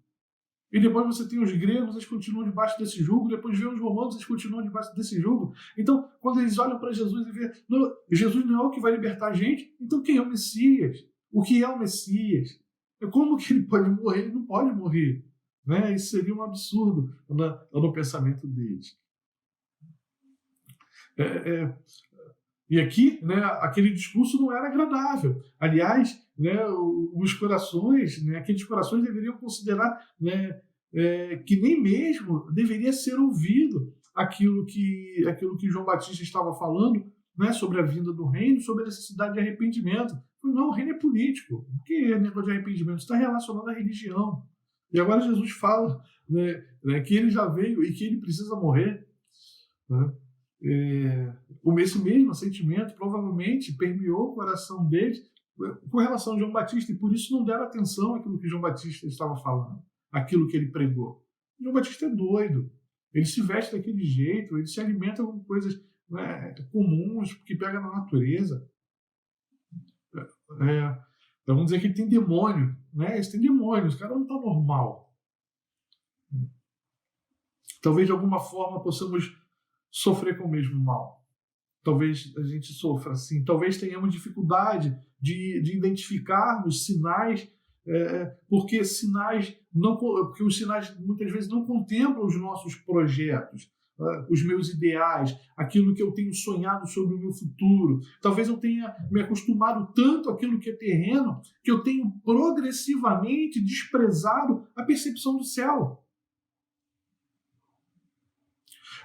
E depois você tem os gregos, eles continuam debaixo desse jugo. Depois vem os romanos, eles continuam debaixo desse jugo. Então, quando eles olham para Jesus e veem, Jesus não é o que vai libertar a gente, então quem é o Messias? O que é o Messias? Como que ele pode morrer? Ele não pode morrer. Né? Isso seria um absurdo no pensamento deles. E aqui, né, aquele discurso não era agradável. Aliás, né, os corações, né, aqueles corações deveriam considerar, né, que nem mesmo deveria ser ouvido aquilo que João Batista estava falando, né, sobre a vinda do reino, sobre a necessidade de arrependimento. Não, o reino é político. O que é negócio de arrependimento? Está relacionado à religião. E agora Jesus fala, né, que ele já veio e que ele precisa morrer. Né? Esse mesmo sentimento provavelmente permeou o coração deles com relação a João Batista, e por isso não deram atenção àquilo que João Batista estava falando, àquilo que ele pregou. João Batista é doido. Ele se veste daquele jeito, ele se alimenta com coisas, né, comuns, que pega na natureza. Então vamos dizer que ele tem demônio, né? Eles têm demônios, o cara não está normal. Talvez de alguma forma possamos sofrer com o mesmo mal. Talvez a gente sofra assim. Talvez tenhamos dificuldade de identificarmos sinais, porque os sinais muitas vezes não contemplam os nossos projetos, os meus ideais, aquilo que eu tenho sonhado sobre o meu futuro. Talvez eu tenha me acostumado tanto àquilo que é terreno que eu tenho progressivamente desprezado a percepção do céu.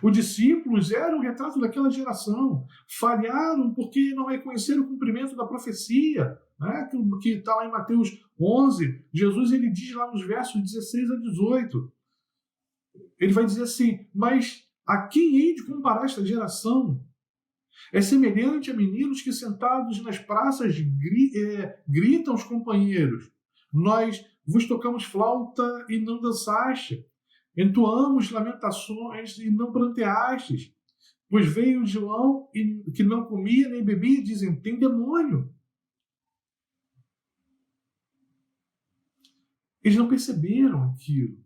Os discípulos eram o retrato daquela geração. Falharam porque não reconheceram o cumprimento da profecia, né? Que está lá em Mateus 11. Jesus ele diz lá nos versos 16 a 18. Ele vai dizer assim: mas a quem hei de comparar esta geração? É semelhante a meninos que sentados nas praças gritam aos companheiros: nós vos tocamos flauta e não dançaste. Entoamos lamentações e não pranteastes. Pois veio João que não comia nem bebia, e dizem: tem demônio. Eles não perceberam aquilo.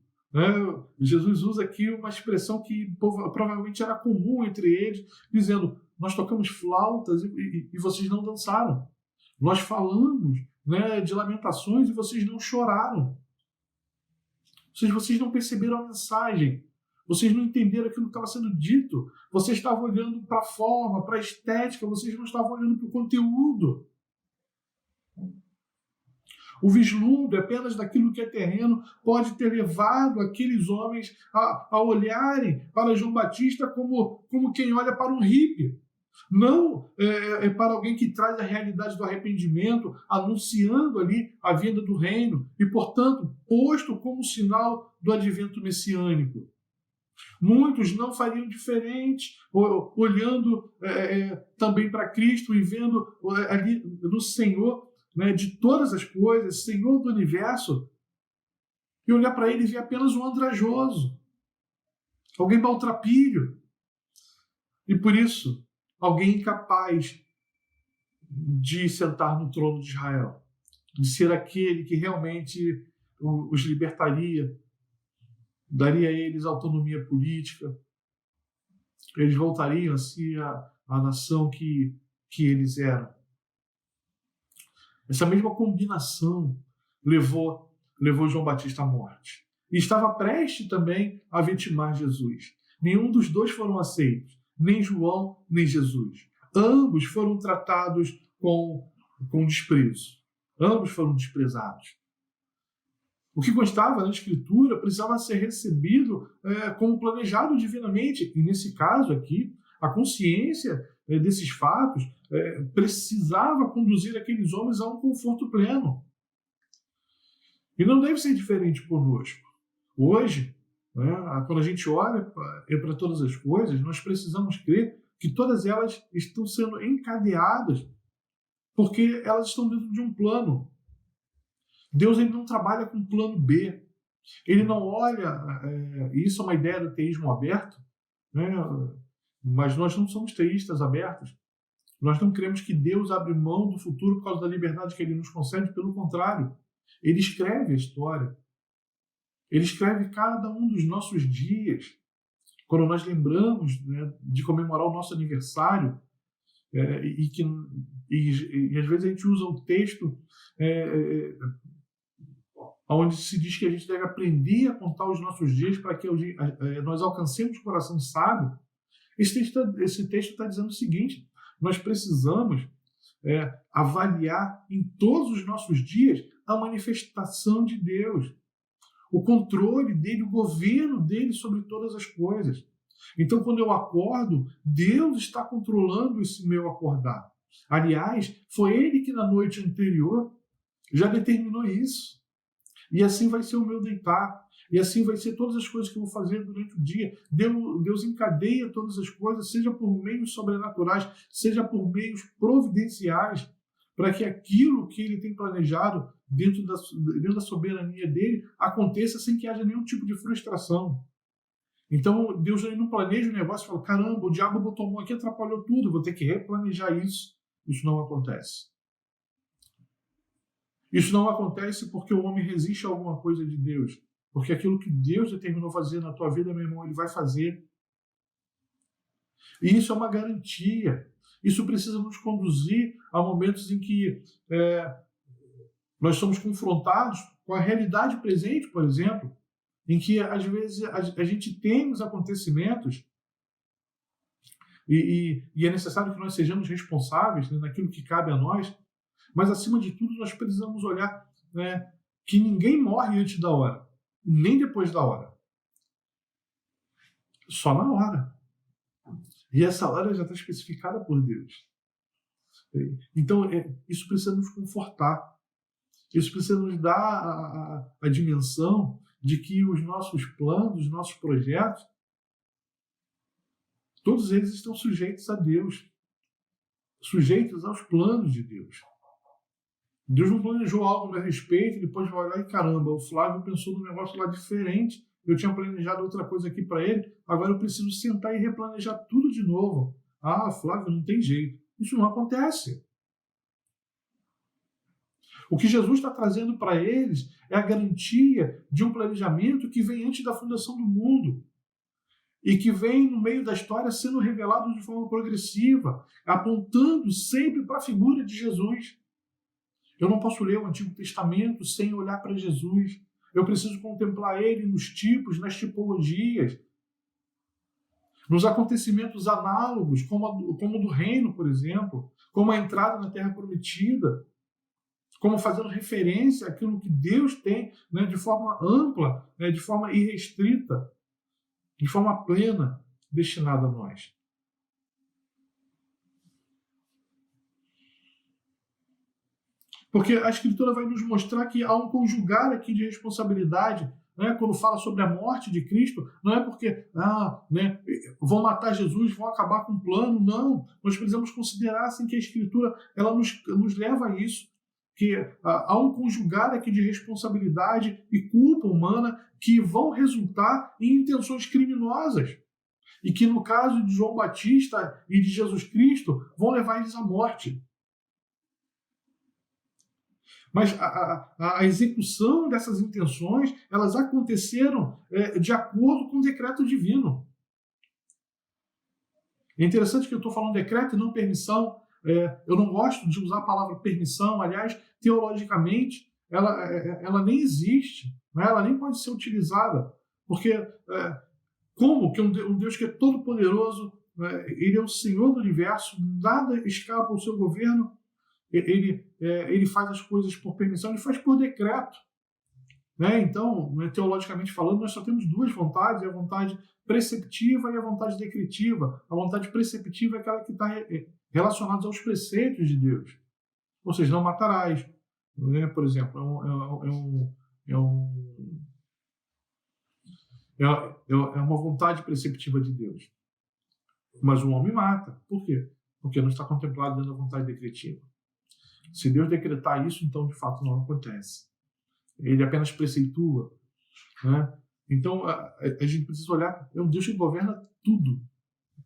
Jesus usa aqui uma expressão que provavelmente era comum entre eles, dizendo: nós tocamos flautas e vocês não dançaram. Nós falamos, né, de lamentações e vocês não choraram. Vocês não perceberam a mensagem. Vocês não entenderam aquilo que estava sendo dito. Vocês estavam olhando para a forma, para a estética, vocês não estavam olhando para o conteúdo. O vislumbre apenas daquilo que é terreno pode ter levado aqueles homens a olharem para João Batista como quem olha para um hippie. Não para alguém que traz a realidade do arrependimento, anunciando ali a vinda do reino e, portanto, posto como sinal do advento messiânico. Muitos não fariam diferente, olhando também para Cristo e vendo ali no Senhor, né, de todas as coisas, Senhor do universo, e olhar para ele e ver apenas um andrajoso, alguém maltrapilho. E por isso, alguém incapaz de sentar no trono de Israel, de ser aquele que realmente os libertaria, daria a eles autonomia política, eles voltariam a ser a nação que eles eram. Essa mesma combinação levou João Batista à morte. E estava prestes também a vitimar Jesus. Nenhum dos dois foram aceitos. Nem João, nem Jesus. Ambos foram tratados com desprezo. Ambos foram desprezados. O que constava na Escritura precisava ser recebido como planejado divinamente. E nesse caso aqui, a consciência desses fatos precisava conduzir aqueles homens a um conforto pleno. E não deve ser diferente conosco. Hoje, quando a gente olha para todas as coisas, nós precisamos crer que todas elas estão sendo encadeadas porque elas estão dentro de um plano. Deus ele não trabalha com plano B. Ele não olha, isso é uma ideia do teísmo aberto, né? Mas nós não somos teístas abertos. Nós não cremos que Deus abre mão do futuro por causa da liberdade que ele nos concede, pelo contrário. Ele escreve a história. Ele escreve cada um dos nossos dias. Quando nós lembramos, né, de comemorar o nosso aniversário, e às vezes a gente usa o texto onde se diz que a gente deve aprender a contar os nossos dias para que nós alcancemos o coração sábio. Esse texto está dizendo o seguinte: nós precisamos avaliar em todos os nossos dias a manifestação de Deus, o controle dele, o governo dele sobre todas as coisas. Então, quando eu acordo, Deus está controlando esse meu acordar. Aliás, foi ele que na noite anterior já determinou isso. E assim vai ser o meu deitar. E assim vai ser todas as coisas que eu vou fazer durante o dia. Deus encadeia todas as coisas, seja por meios sobrenaturais, seja por meios providenciais, para que aquilo que ele tem planejado dentro da soberania dele aconteça sem que haja nenhum tipo de frustração. Então, Deus não planeja o negócio e fala, caramba, o diabo botou a mão aqui, atrapalhou tudo, vou ter que replanejar isso. Isso não acontece. Isso não acontece porque o homem resiste a alguma coisa de Deus. Porque aquilo que Deus determinou fazer na tua vida, meu irmão, ele vai fazer. E isso é uma garantia. Isso precisa nos conduzir a momentos em que nós somos confrontados com a realidade presente, por exemplo, em que, às vezes, a gente tem os acontecimentos e é necessário que nós sejamos responsáveis, né, naquilo que cabe a nós, mas, acima de tudo, nós precisamos olhar, né, que ninguém morre antes da hora, nem depois da hora. Só na hora. E essa hora já está especificada por Deus. Então, isso precisa nos confortar. Isso precisa nos dar a dimensão de que os nossos planos, os nossos projetos, todos eles estão sujeitos a Deus. Sujeitos aos planos de Deus. Deus não planejou algo a meu respeito e depois vai olhar e caramba, o Flávio pensou num negócio lá diferente, eu tinha planejado outra coisa aqui para ele, agora eu preciso sentar e replanejar tudo de novo. Ah, Flávio, não tem jeito. Isso não acontece. O que Jesus está trazendo para eles é a garantia de um planejamento que vem antes da fundação do mundo e que vem no meio da história sendo revelado de forma progressiva, apontando sempre para a figura de Jesus. Eu não posso ler o Antigo Testamento sem olhar para Jesus. Eu preciso contemplar ele nos tipos, nas tipologias, nos acontecimentos análogos, como o do reino, por exemplo, como a entrada na Terra Prometida, como fazendo referência àquilo que Deus tem, né, de forma ampla, né, de forma irrestrita, de forma plena, destinado a nós. Porque a Escritura vai nos mostrar que há um conjugar aqui de responsabilidade, né? Quando fala sobre a morte de Cristo, não é porque vão matar Jesus, vão acabar com o plano, não. Nós precisamos considerar assim, que a Escritura ela nos leva a isso, que há um conjugar aqui de responsabilidade e culpa humana que vão resultar em intenções criminosas e que, no caso de João Batista e de Jesus Cristo, vão levar eles à morte. Mas a execução dessas intenções, elas aconteceram de acordo com o decreto divino. É interessante que eu estou falando decreto e não permissão. Eu não gosto de usar a palavra permissão. Aliás, teologicamente, ela nem existe. Né? Ela nem pode ser utilizada. Porque como que um Deus que é todo poderoso, ele é o Senhor do universo, nada escapa ao seu governo, ele faz as coisas por permissão, ele faz por decreto. Né? Então, teologicamente falando, nós só temos duas vontades, a vontade preceptiva e a vontade decretiva. A vontade preceptiva é aquela que está relacionada aos preceitos de Deus. Ou seja, não matarás. Né? Por exemplo, é uma vontade preceptiva de Deus. Mas o homem mata. Por quê? Porque não está contemplado dentro da vontade decretiva. Se Deus decretar isso, então de fato não acontece. Ele apenas preceitua. Né? Então a gente precisa olhar, é um Deus que governa tudo.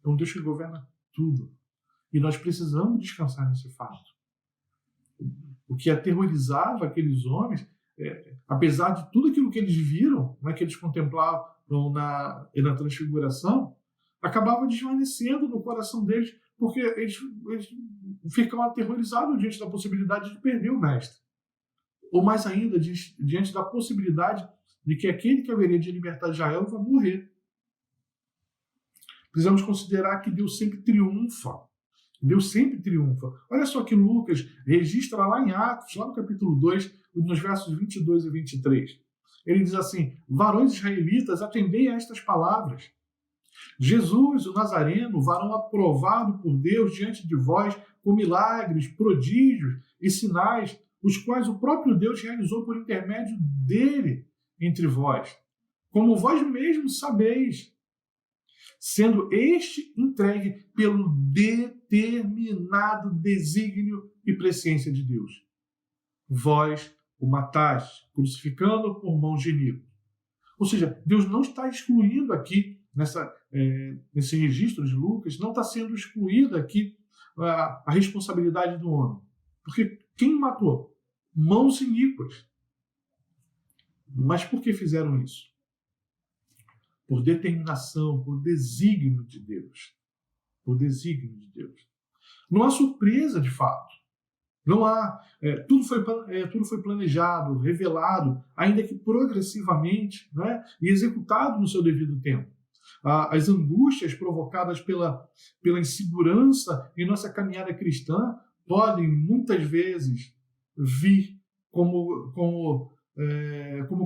É um Deus que governa tudo. E nós precisamos descansar nesse fato. O que aterrorizava aqueles homens, apesar de tudo aquilo que eles viram, né, que eles contemplavam na Transfiguração, acabava desvanecendo no coração deles, porque eles ficam aterrorizados diante da possibilidade de perder o mestre. Ou mais ainda, diante da possibilidade de que aquele que haveria de libertar Israel vai morrer. Precisamos considerar que Deus sempre triunfa Deus sempre triunfa. Olha só que Lucas registra lá em Atos, lá no capítulo 2, nos versos 22 e 23. Ele diz assim: varões israelitas, atendei a estas palavras. Jesus, o Nazareno, varão aprovado por Deus diante de vós, com milagres, prodígios e sinais, os quais o próprio Deus realizou por intermédio dele entre vós, como vós mesmos sabeis, sendo este entregue pelo determinado desígnio e presciência de Deus. Vós o mataste, crucificando por mãos de iníquos. Ou seja, Deus não está excluindo aqui, nesse registro de Lucas, não está sendo excluída aqui a responsabilidade do homem. Porque quem matou? Mãos iníquas. Mas por que fizeram isso? Por determinação, por desígnio de Deus. Por desígnio de Deus. Não há surpresa, de fato. Não há. Tudo foi planejado, revelado, ainda que progressivamente, né, e executado no seu devido tempo. As angústias provocadas pela insegurança em nossa caminhada cristã podem, muitas vezes, vir como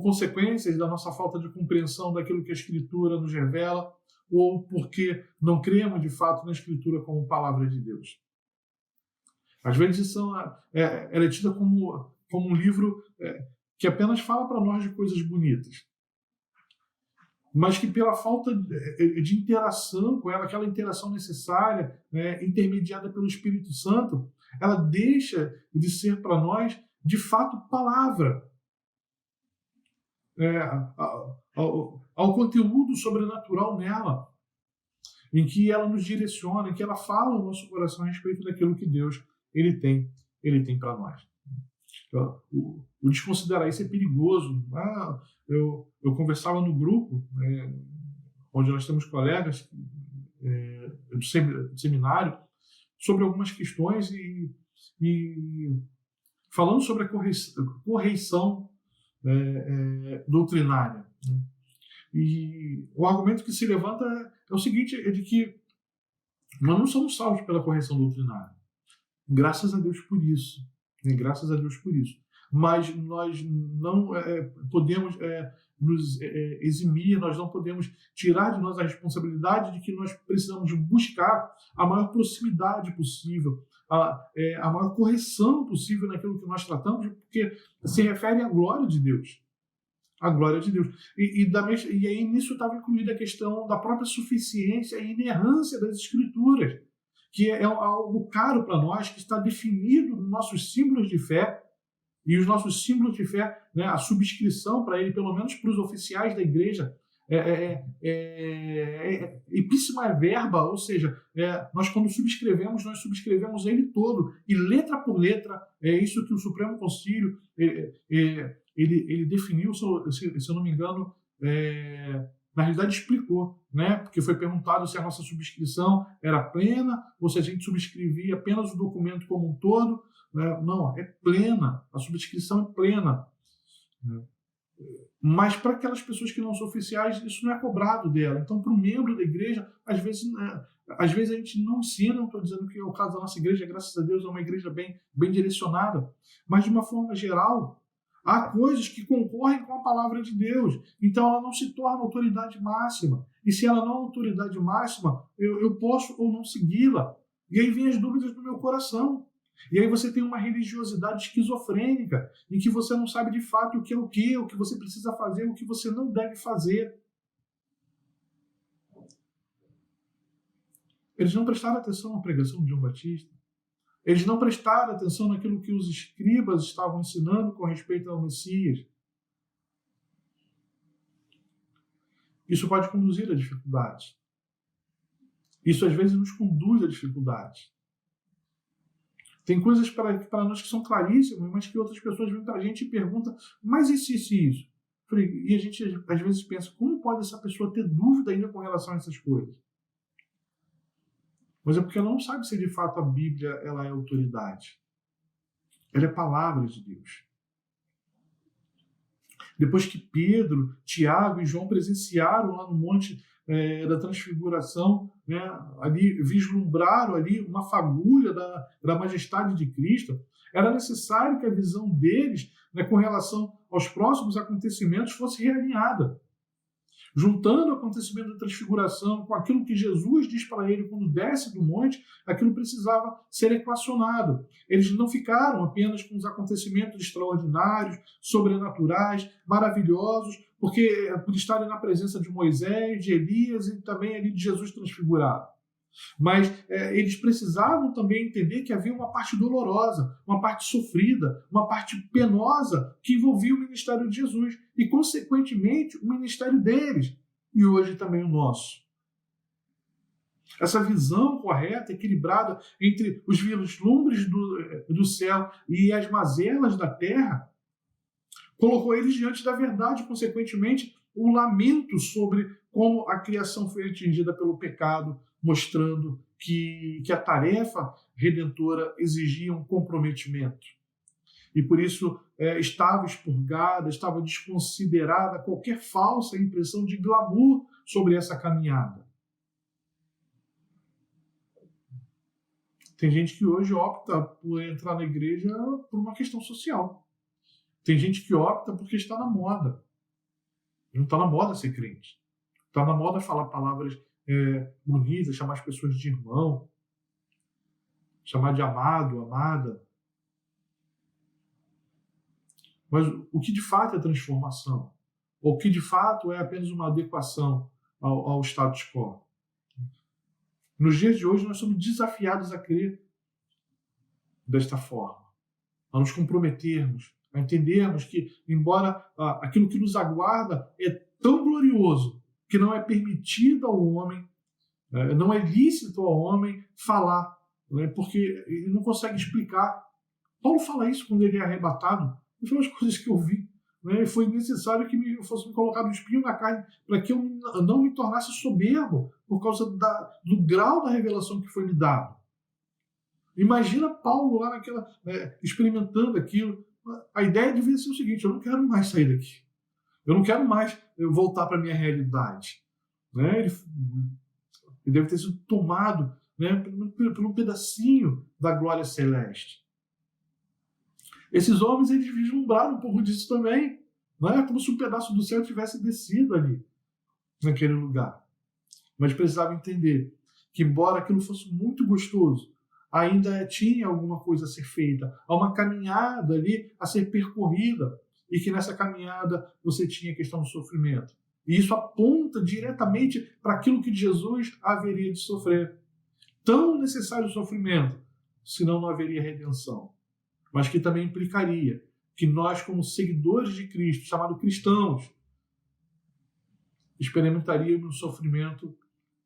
consequências da nossa falta de compreensão daquilo que a Escritura nos revela, ou porque não cremos, de fato, na Escritura como palavra de Deus. Às vezes ela é tida como um livro que apenas fala para nós de coisas bonitas, mas que pela falta de interação com ela, aquela interação necessária, intermediada pelo Espírito Santo, ela deixa de ser para nós, de fato, palavra. Ao conteúdo sobrenatural nela, em que ela nos direciona, em que ela fala ao nosso coração a respeito daquilo que Deus ele tem para nós. O desconsiderar isso é perigoso. Eu conversava no grupo, onde nós temos colegas do seminário, sobre algumas questões e falando sobre a correição doutrinária. E o argumento que se levanta é o seguinte, é de que nós não somos salvos pela correção doutrinária. Graças a Deus por isso. Graças a Deus por isso. Mas nós não podemos nos eximir, nós não podemos tirar de nós a responsabilidade de que nós precisamos buscar a maior proximidade possível, a maior correção possível naquilo que nós tratamos, porque se refere à glória de Deus. A glória de Deus. E aí nisso estava incluída a questão da própria suficiência e inerrância das Escrituras, que é algo caro para nós, que está definido nos nossos símbolos de fé, e os nossos símbolos de fé, a subscrição para ele, pelo menos para os oficiais da igreja, ipsima verba, ou seja, nós quando subscrevemos, nós subscrevemos ele todo, e letra por letra, é isso que o Supremo Concílio ele definiu, se eu não me engano, na realidade explicou, porque foi perguntado se a nossa subscrição era plena ou se a gente subscrevia apenas o documento como um todo. Não, é plena, a subscrição é plena. Mas para aquelas pessoas que não são oficiais, isso não é cobrado dela. Então, para um membro da igreja, às vezes a gente não ensina, não estou dizendo que é o caso da nossa igreja, graças a Deus é uma igreja bem direcionada, mas de uma forma geral, há coisas que concorrem com a palavra de Deus, então ela não se torna autoridade máxima. E se ela não é autoridade máxima, eu posso ou não segui-la. E aí vem as dúvidas do meu coração. E aí você tem uma religiosidade esquizofrênica, em que você não sabe de fato o que é o que você precisa fazer, o que você não deve fazer. Eles não prestaram atenção à pregação de João Batista. Eles não prestaram atenção naquilo que os escribas estavam ensinando com respeito ao Messias. Isso pode conduzir a dificuldades. Isso às vezes nos conduz a dificuldades. Tem coisas para nós que são claríssimas, mas que outras pessoas vêm para a gente e perguntam, mas isso? E a gente às vezes pensa, como pode essa pessoa ter dúvida ainda com relação a essas coisas? Mas é porque ela não sabe se de fato a Bíblia ela é autoridade. Ela é palavra de Deus. Depois que Pedro, Tiago e João presenciaram lá no Monte da Transfiguração, né, ali vislumbraram ali uma fagulha da majestade de Cristo, era necessário que a visão deles, né, com relação aos próximos acontecimentos fosse realinhada. Juntando o acontecimento da transfiguração com aquilo que Jesus diz para ele quando desce do monte, aquilo precisava ser equacionado. Eles não ficaram apenas com os acontecimentos extraordinários, sobrenaturais, maravilhosos, porque por estarem na presença de Moisés, de Elias e também ali de Jesus transfigurado. Mas eles precisavam também entender que havia uma parte dolorosa, uma parte sofrida, uma parte penosa que envolvia o ministério de Jesus e, consequentemente, o ministério deles e hoje também o nosso. Essa visão correta, equilibrada entre os vislumbres do céu e as mazelas da terra, colocou eles diante da verdade, consequentemente, o lamento sobre como a criação foi atingida pelo pecado, mostrando que a tarefa redentora exigia um comprometimento. E por isso estava expurgada, estava desconsiderada qualquer falsa impressão de glamour sobre essa caminhada. Tem gente que hoje opta por entrar na igreja por uma questão social. Tem gente que opta porque está na moda. Não está na moda ser crente. Está na moda falar palavras bonitas, chamar as pessoas de irmão, chamar de amado, amada. Mas o que de fato é transformação? Ou o que de fato é apenas uma adequação ao status quo? Nos dias de hoje nós somos desafiados a crer desta forma, a nos comprometermos, a entendermos que, embora aquilo que nos aguarda é tão glorioso, que não é permitido ao homem, não é lícito ao homem falar, né, porque ele não consegue explicar. Paulo fala isso quando ele é arrebatado. E foram as coisas que eu vi. Né, foi necessário que me fosse colocado um espinho na carne para que eu não me tornasse soberbo por causa do grau da revelação que foi me dado. Imagina Paulo lá experimentando aquilo. A ideia devia ser o seguinte: eu não quero mais sair daqui. Eu não quero mais voltar para a minha realidade. Né? Ele deve ter sido tomado, né, por um pedacinho da glória celeste. Esses homens, eles vislumbraram um pouco disso também. Não é como se um pedaço do céu tivesse descido ali, naquele lugar. Mas precisavam entender que, embora aquilo fosse muito gostoso, ainda tinha alguma coisa a ser feita. Há uma caminhada ali a ser percorrida. E que nessa caminhada você tinha a questão do sofrimento. E isso aponta diretamente para aquilo que Jesus haveria de sofrer. Tão necessário o sofrimento, senão não haveria redenção. Mas que também implicaria que nós, como seguidores de Cristo, chamados cristãos, experimentaríamos o sofrimento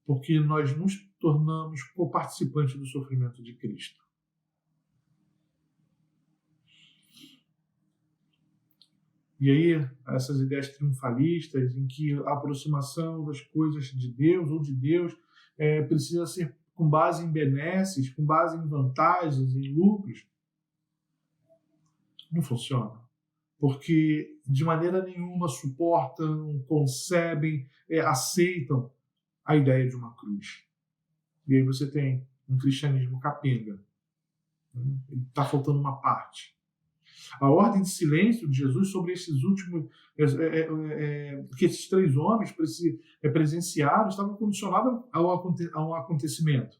porque nós nos tornamos coparticipantes do sofrimento de Cristo. E aí, essas ideias triunfalistas em que a aproximação das coisas de Deus ou de Deus precisa ser com base em benesses, com base em vantagens, em lucros, não funciona. Porque de maneira nenhuma suportam, concebem, aceitam a ideia de uma cruz. E aí você tem um cristianismo capenga. Está faltando uma parte. A ordem de silêncio de Jesus sobre esses últimos, que esses três homens presenciaram, estava condicionada ao acontecimento.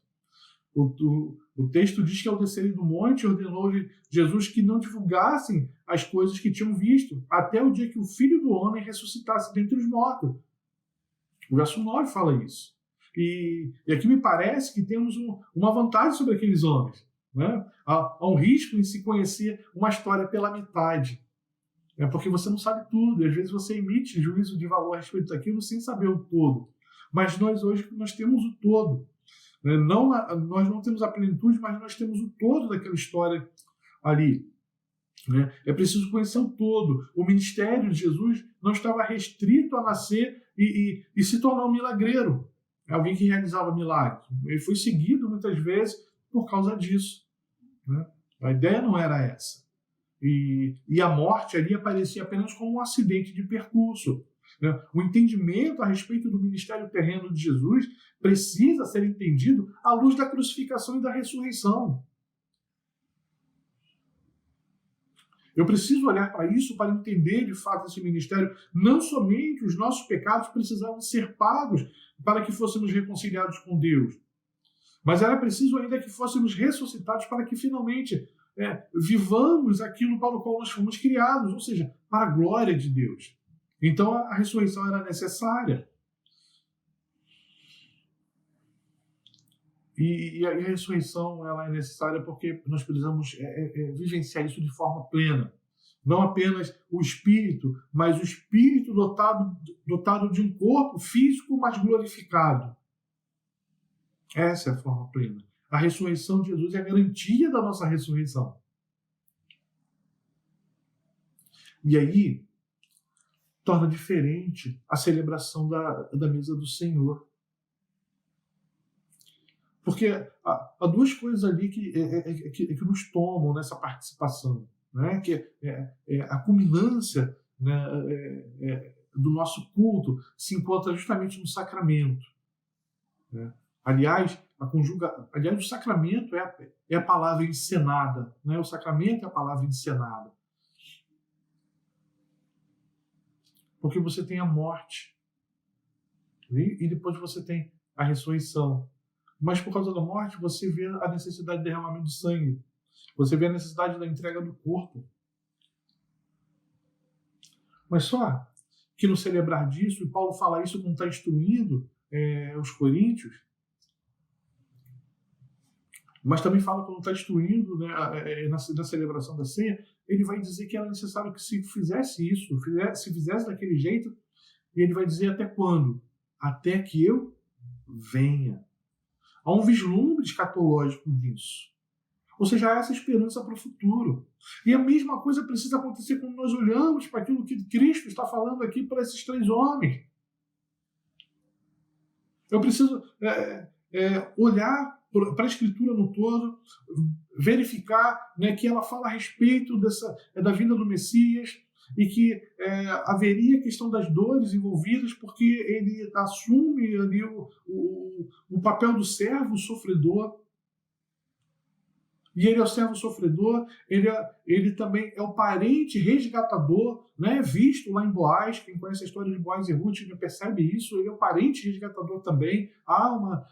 O texto diz que ao descerem do monte, ordenou-lhe Jesus que não divulgassem as coisas que tinham visto, até o dia que o Filho do Homem ressuscitasse dentre os mortos. O verso 9 fala isso. E aqui me parece que temos uma vantagem sobre aqueles homens. Né? Há um risco em se conhecer uma história pela metade, porque você não sabe tudo, e às vezes você emite juízo de valor a respeito daquilo sem saber o todo. Mas nós hoje nós temos o todo. Nós não temos a plenitude, mas nós temos o todo daquela história ali. É preciso conhecer o todo. O ministério de Jesus não estava restrito a nascer e se tornar um milagreiro, alguém que realizava milagres. Ele foi seguido muitas vezes por causa disso. A ideia não era essa. E a morte ali aparecia apenas como um acidente de percurso. O entendimento a respeito do ministério terreno de Jesus precisa ser entendido à luz da crucificação e da ressurreição. Eu preciso olhar para isso para entender de fato esse ministério. Não somente os nossos pecados precisavam ser pagos para que fôssemos reconciliados com Deus, mas era preciso ainda que fôssemos ressuscitados para que finalmente vivamos aquilo para o qual nós fomos criados, ou seja, para a glória de Deus. Então a ressurreição era necessária. E a ressurreição ela é necessária porque nós precisamos vivenciar isso de forma plena. Não apenas o espírito, mas o espírito dotado de um corpo físico, mas glorificado. Essa é a forma plena. A ressurreição de Jesus é a garantia da nossa ressurreição. E aí, torna diferente a celebração da mesa do Senhor. Porque há duas coisas ali que nos tomam nessa participação, né? Que a culminância, né, do nosso culto se encontra justamente no sacramento. Né? Aliás, o sacramento é a palavra encenada. Né? O sacramento é a palavra encenada. Porque você tem a morte e depois você tem a ressurreição. Mas por causa da morte, você vê a necessidade de derramamento de sangue. Você vê a necessidade da entrega do corpo. Mas só que no celebrar disso, e Paulo fala isso quando está instruindo os coríntios, mas também fala quando está instruindo, né, na celebração da ceia, ele vai dizer que era necessário que se fizesse isso, se fizesse daquele jeito, e ele vai dizer até quando? Até que eu venha. Há um vislumbre escatológico nisso. Ou seja, há essa esperança para o futuro. E a mesma coisa precisa acontecer quando nós olhamos para aquilo que Cristo está falando aqui para esses três homens. Eu preciso olhar para a Escritura no todo, verificar, né, que ela fala a respeito da vinda do Messias e que haveria a questão das dores envolvidas, porque ele assume ali o papel do servo sofredor. E ele é o servo sofredor, ele também é o parente resgatador, né, visto lá em Boaz. Quem conhece a história de Boaz e Ruth já percebe isso. Ele é o parente resgatador também. Há uma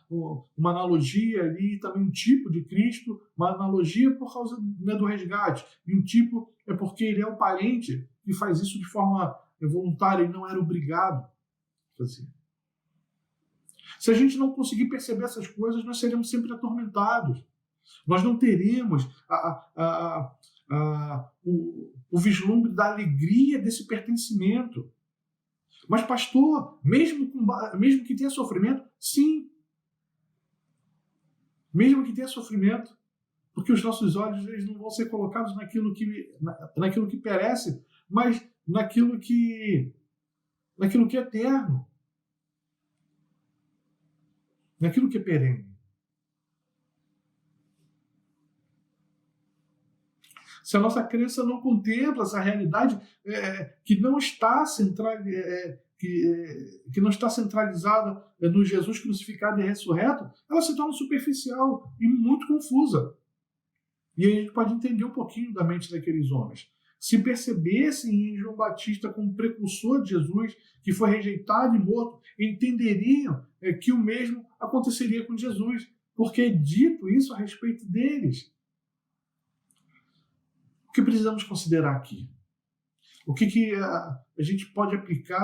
analogia ali, também um tipo de Cristo, uma analogia por causa, né, do resgate, e um tipo é porque ele é o parente que faz isso de forma voluntária e não era obrigado a fazer. Se a gente não conseguir perceber essas coisas, nós seremos sempre atormentados. Nós não teremos o vislumbre da alegria desse pertencimento. Mas, pastor, mesmo que tenha sofrimento, sim. Mesmo que tenha sofrimento, porque os nossos olhos eles não vão ser colocados naquilo que perece, mas naquilo que é eterno, naquilo que é perene. Se a nossa crença não contempla essa realidade que não está centralizada no Jesus crucificado e ressurreto, ela se torna superficial e muito confusa. E aí a gente pode entender um pouquinho da mente daqueles homens. Se percebessem em João Batista como precursor de Jesus, que foi rejeitado e morto, entenderiam que o mesmo aconteceria com Jesus, porque é dito isso a respeito deles. O que precisamos considerar aqui? O que a gente pode aplicar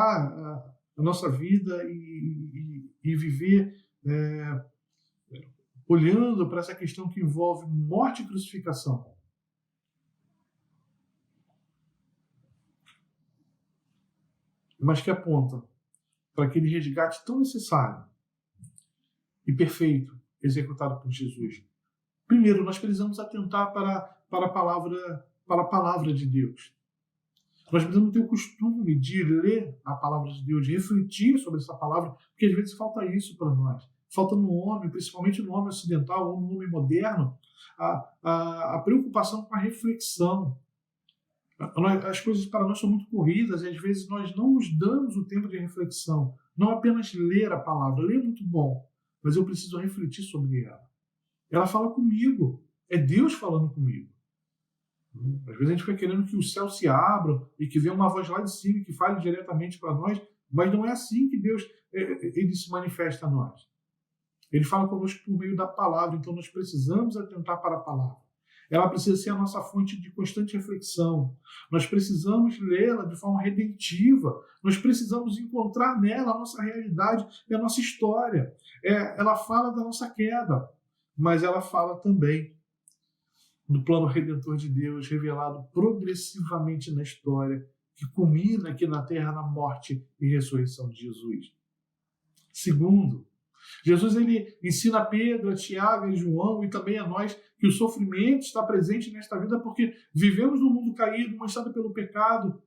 à nossa vida e viver olhando para essa questão que envolve morte e crucificação? Mas que aponta para aquele resgate tão necessário e perfeito executado por Jesus. Primeiro, nós precisamos atentar para a palavra de Deus. Nós precisamos ter o costume de ler a palavra de Deus, de refletir sobre essa palavra, porque às vezes falta isso para nós. Falta no homem, principalmente no homem ocidental ou no homem moderno, a preocupação com a reflexão. As coisas para nós são muito corridas e às vezes nós não nos damos o tempo de reflexão. Não apenas ler a palavra. Ler é muito bom, mas eu preciso refletir sobre ela. Ela fala comigo. É Deus falando comigo. Às vezes a gente fica querendo que os céus se abram e que venha uma voz lá de cima que fale diretamente para nós, mas não é assim que Deus ele se manifesta a nós. Ele fala conosco por meio da palavra, então nós precisamos atentar para a palavra. Ela precisa ser a nossa fonte de constante reflexão. Nós precisamos lê-la de forma redentiva. Nós precisamos encontrar nela a nossa realidade e a nossa história. Ela fala da nossa queda, mas ela fala também do plano redentor de Deus revelado progressivamente na história, que culmina aqui na terra na morte e ressurreição de Jesus. Segundo, Jesus ele ensina a Pedro, a Tiago, a João e também a nós que o sofrimento está presente nesta vida porque vivemos num mundo caído, manchado pelo pecado.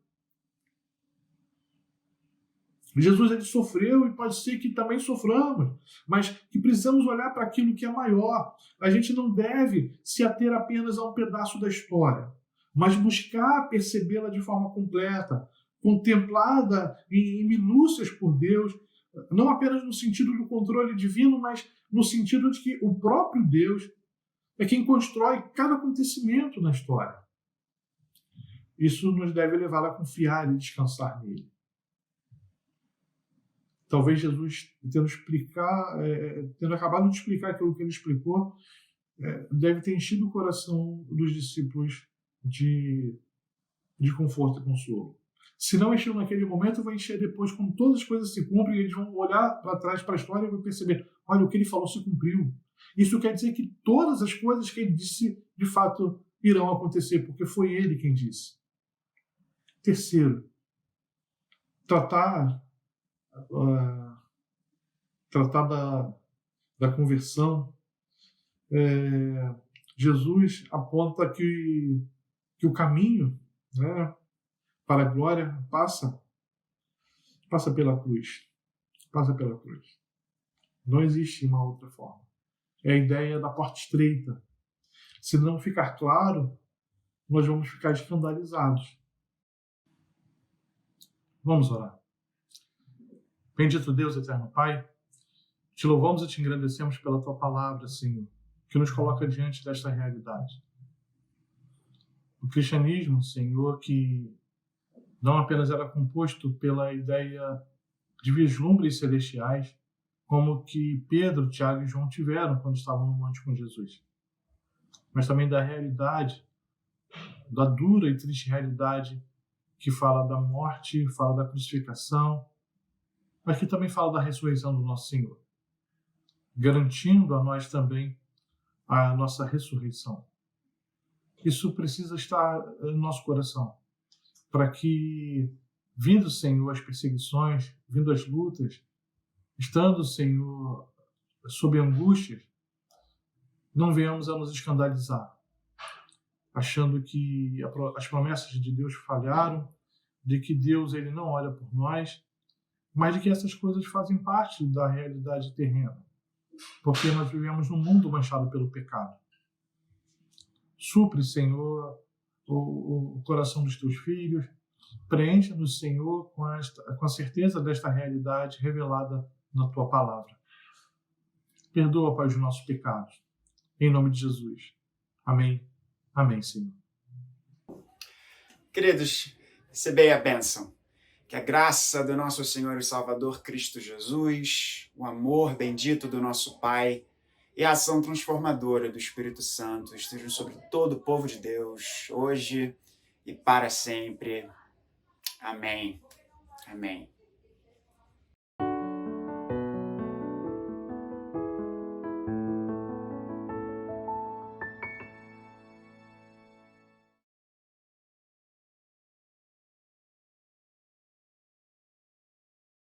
Jesus ele sofreu e pode ser que também soframos, mas que precisamos olhar para aquilo que é maior. A gente não deve se ater apenas a um pedaço da história, mas buscar percebê-la de forma completa, contemplada em minúcias por Deus, não apenas no sentido do controle divino, mas no sentido de que o próprio Deus é quem constrói cada acontecimento na história. Isso nos deve levar a confiar e descansar nele. Talvez Jesus, tendo acabado de explicar aquilo que ele explicou, deve ter enchido o coração dos discípulos de conforto e consolo. Se não encheu naquele momento, vai encher depois, quando todas as coisas se cumprem, e eles vão olhar para trás para a história e vão perceber, olha, o que ele falou se cumpriu. Isso quer dizer que todas as coisas que ele disse, de fato, irão acontecer, porque foi ele quem disse. Terceiro, tratar da conversão. Jesus aponta que o caminho, né, para a glória passa pela cruz. Passa pela cruz. Não existe uma outra forma. É a ideia da porta estreita. Se não ficar claro, nós vamos ficar escandalizados. Vamos orar. Bendito Deus, eterno Pai, te louvamos e te engrandecemos pela tua palavra, Senhor, que nos coloca diante desta realidade. O cristianismo, Senhor, que não apenas era composto pela ideia de vislumbres celestiais, como que Pedro, Tiago e João tiveram quando estavam no monte com Jesus, mas também da realidade, da dura e triste realidade que fala da morte, fala da crucificação, mas que também fala da ressurreição do nosso Senhor, garantindo a nós também a nossa ressurreição. Isso precisa estar no nosso coração, para que, vindo, Senhor, as perseguições, vindo as lutas, estando, Senhor, sob angústias, não venhamos a nos escandalizar, achando que as promessas de Deus falharam, de que Deus ele não olha por nós, mas de que essas coisas fazem parte da realidade terrena, porque nós vivemos num mundo manchado pelo pecado. Supre, Senhor, o coração dos teus filhos, preencha-nos, Senhor, com a certeza desta realidade revelada na tua palavra. Perdoa, Pai, os nossos pecados. Em nome de Jesus. Amém. Amém, Senhor. Queridos, recebei a bênção. Que a graça do nosso Senhor e Salvador Cristo Jesus, o amor bendito do nosso Pai e a ação transformadora do Espírito Santo estejam sobre todo o povo de Deus, hoje e para sempre. Amém. Amém.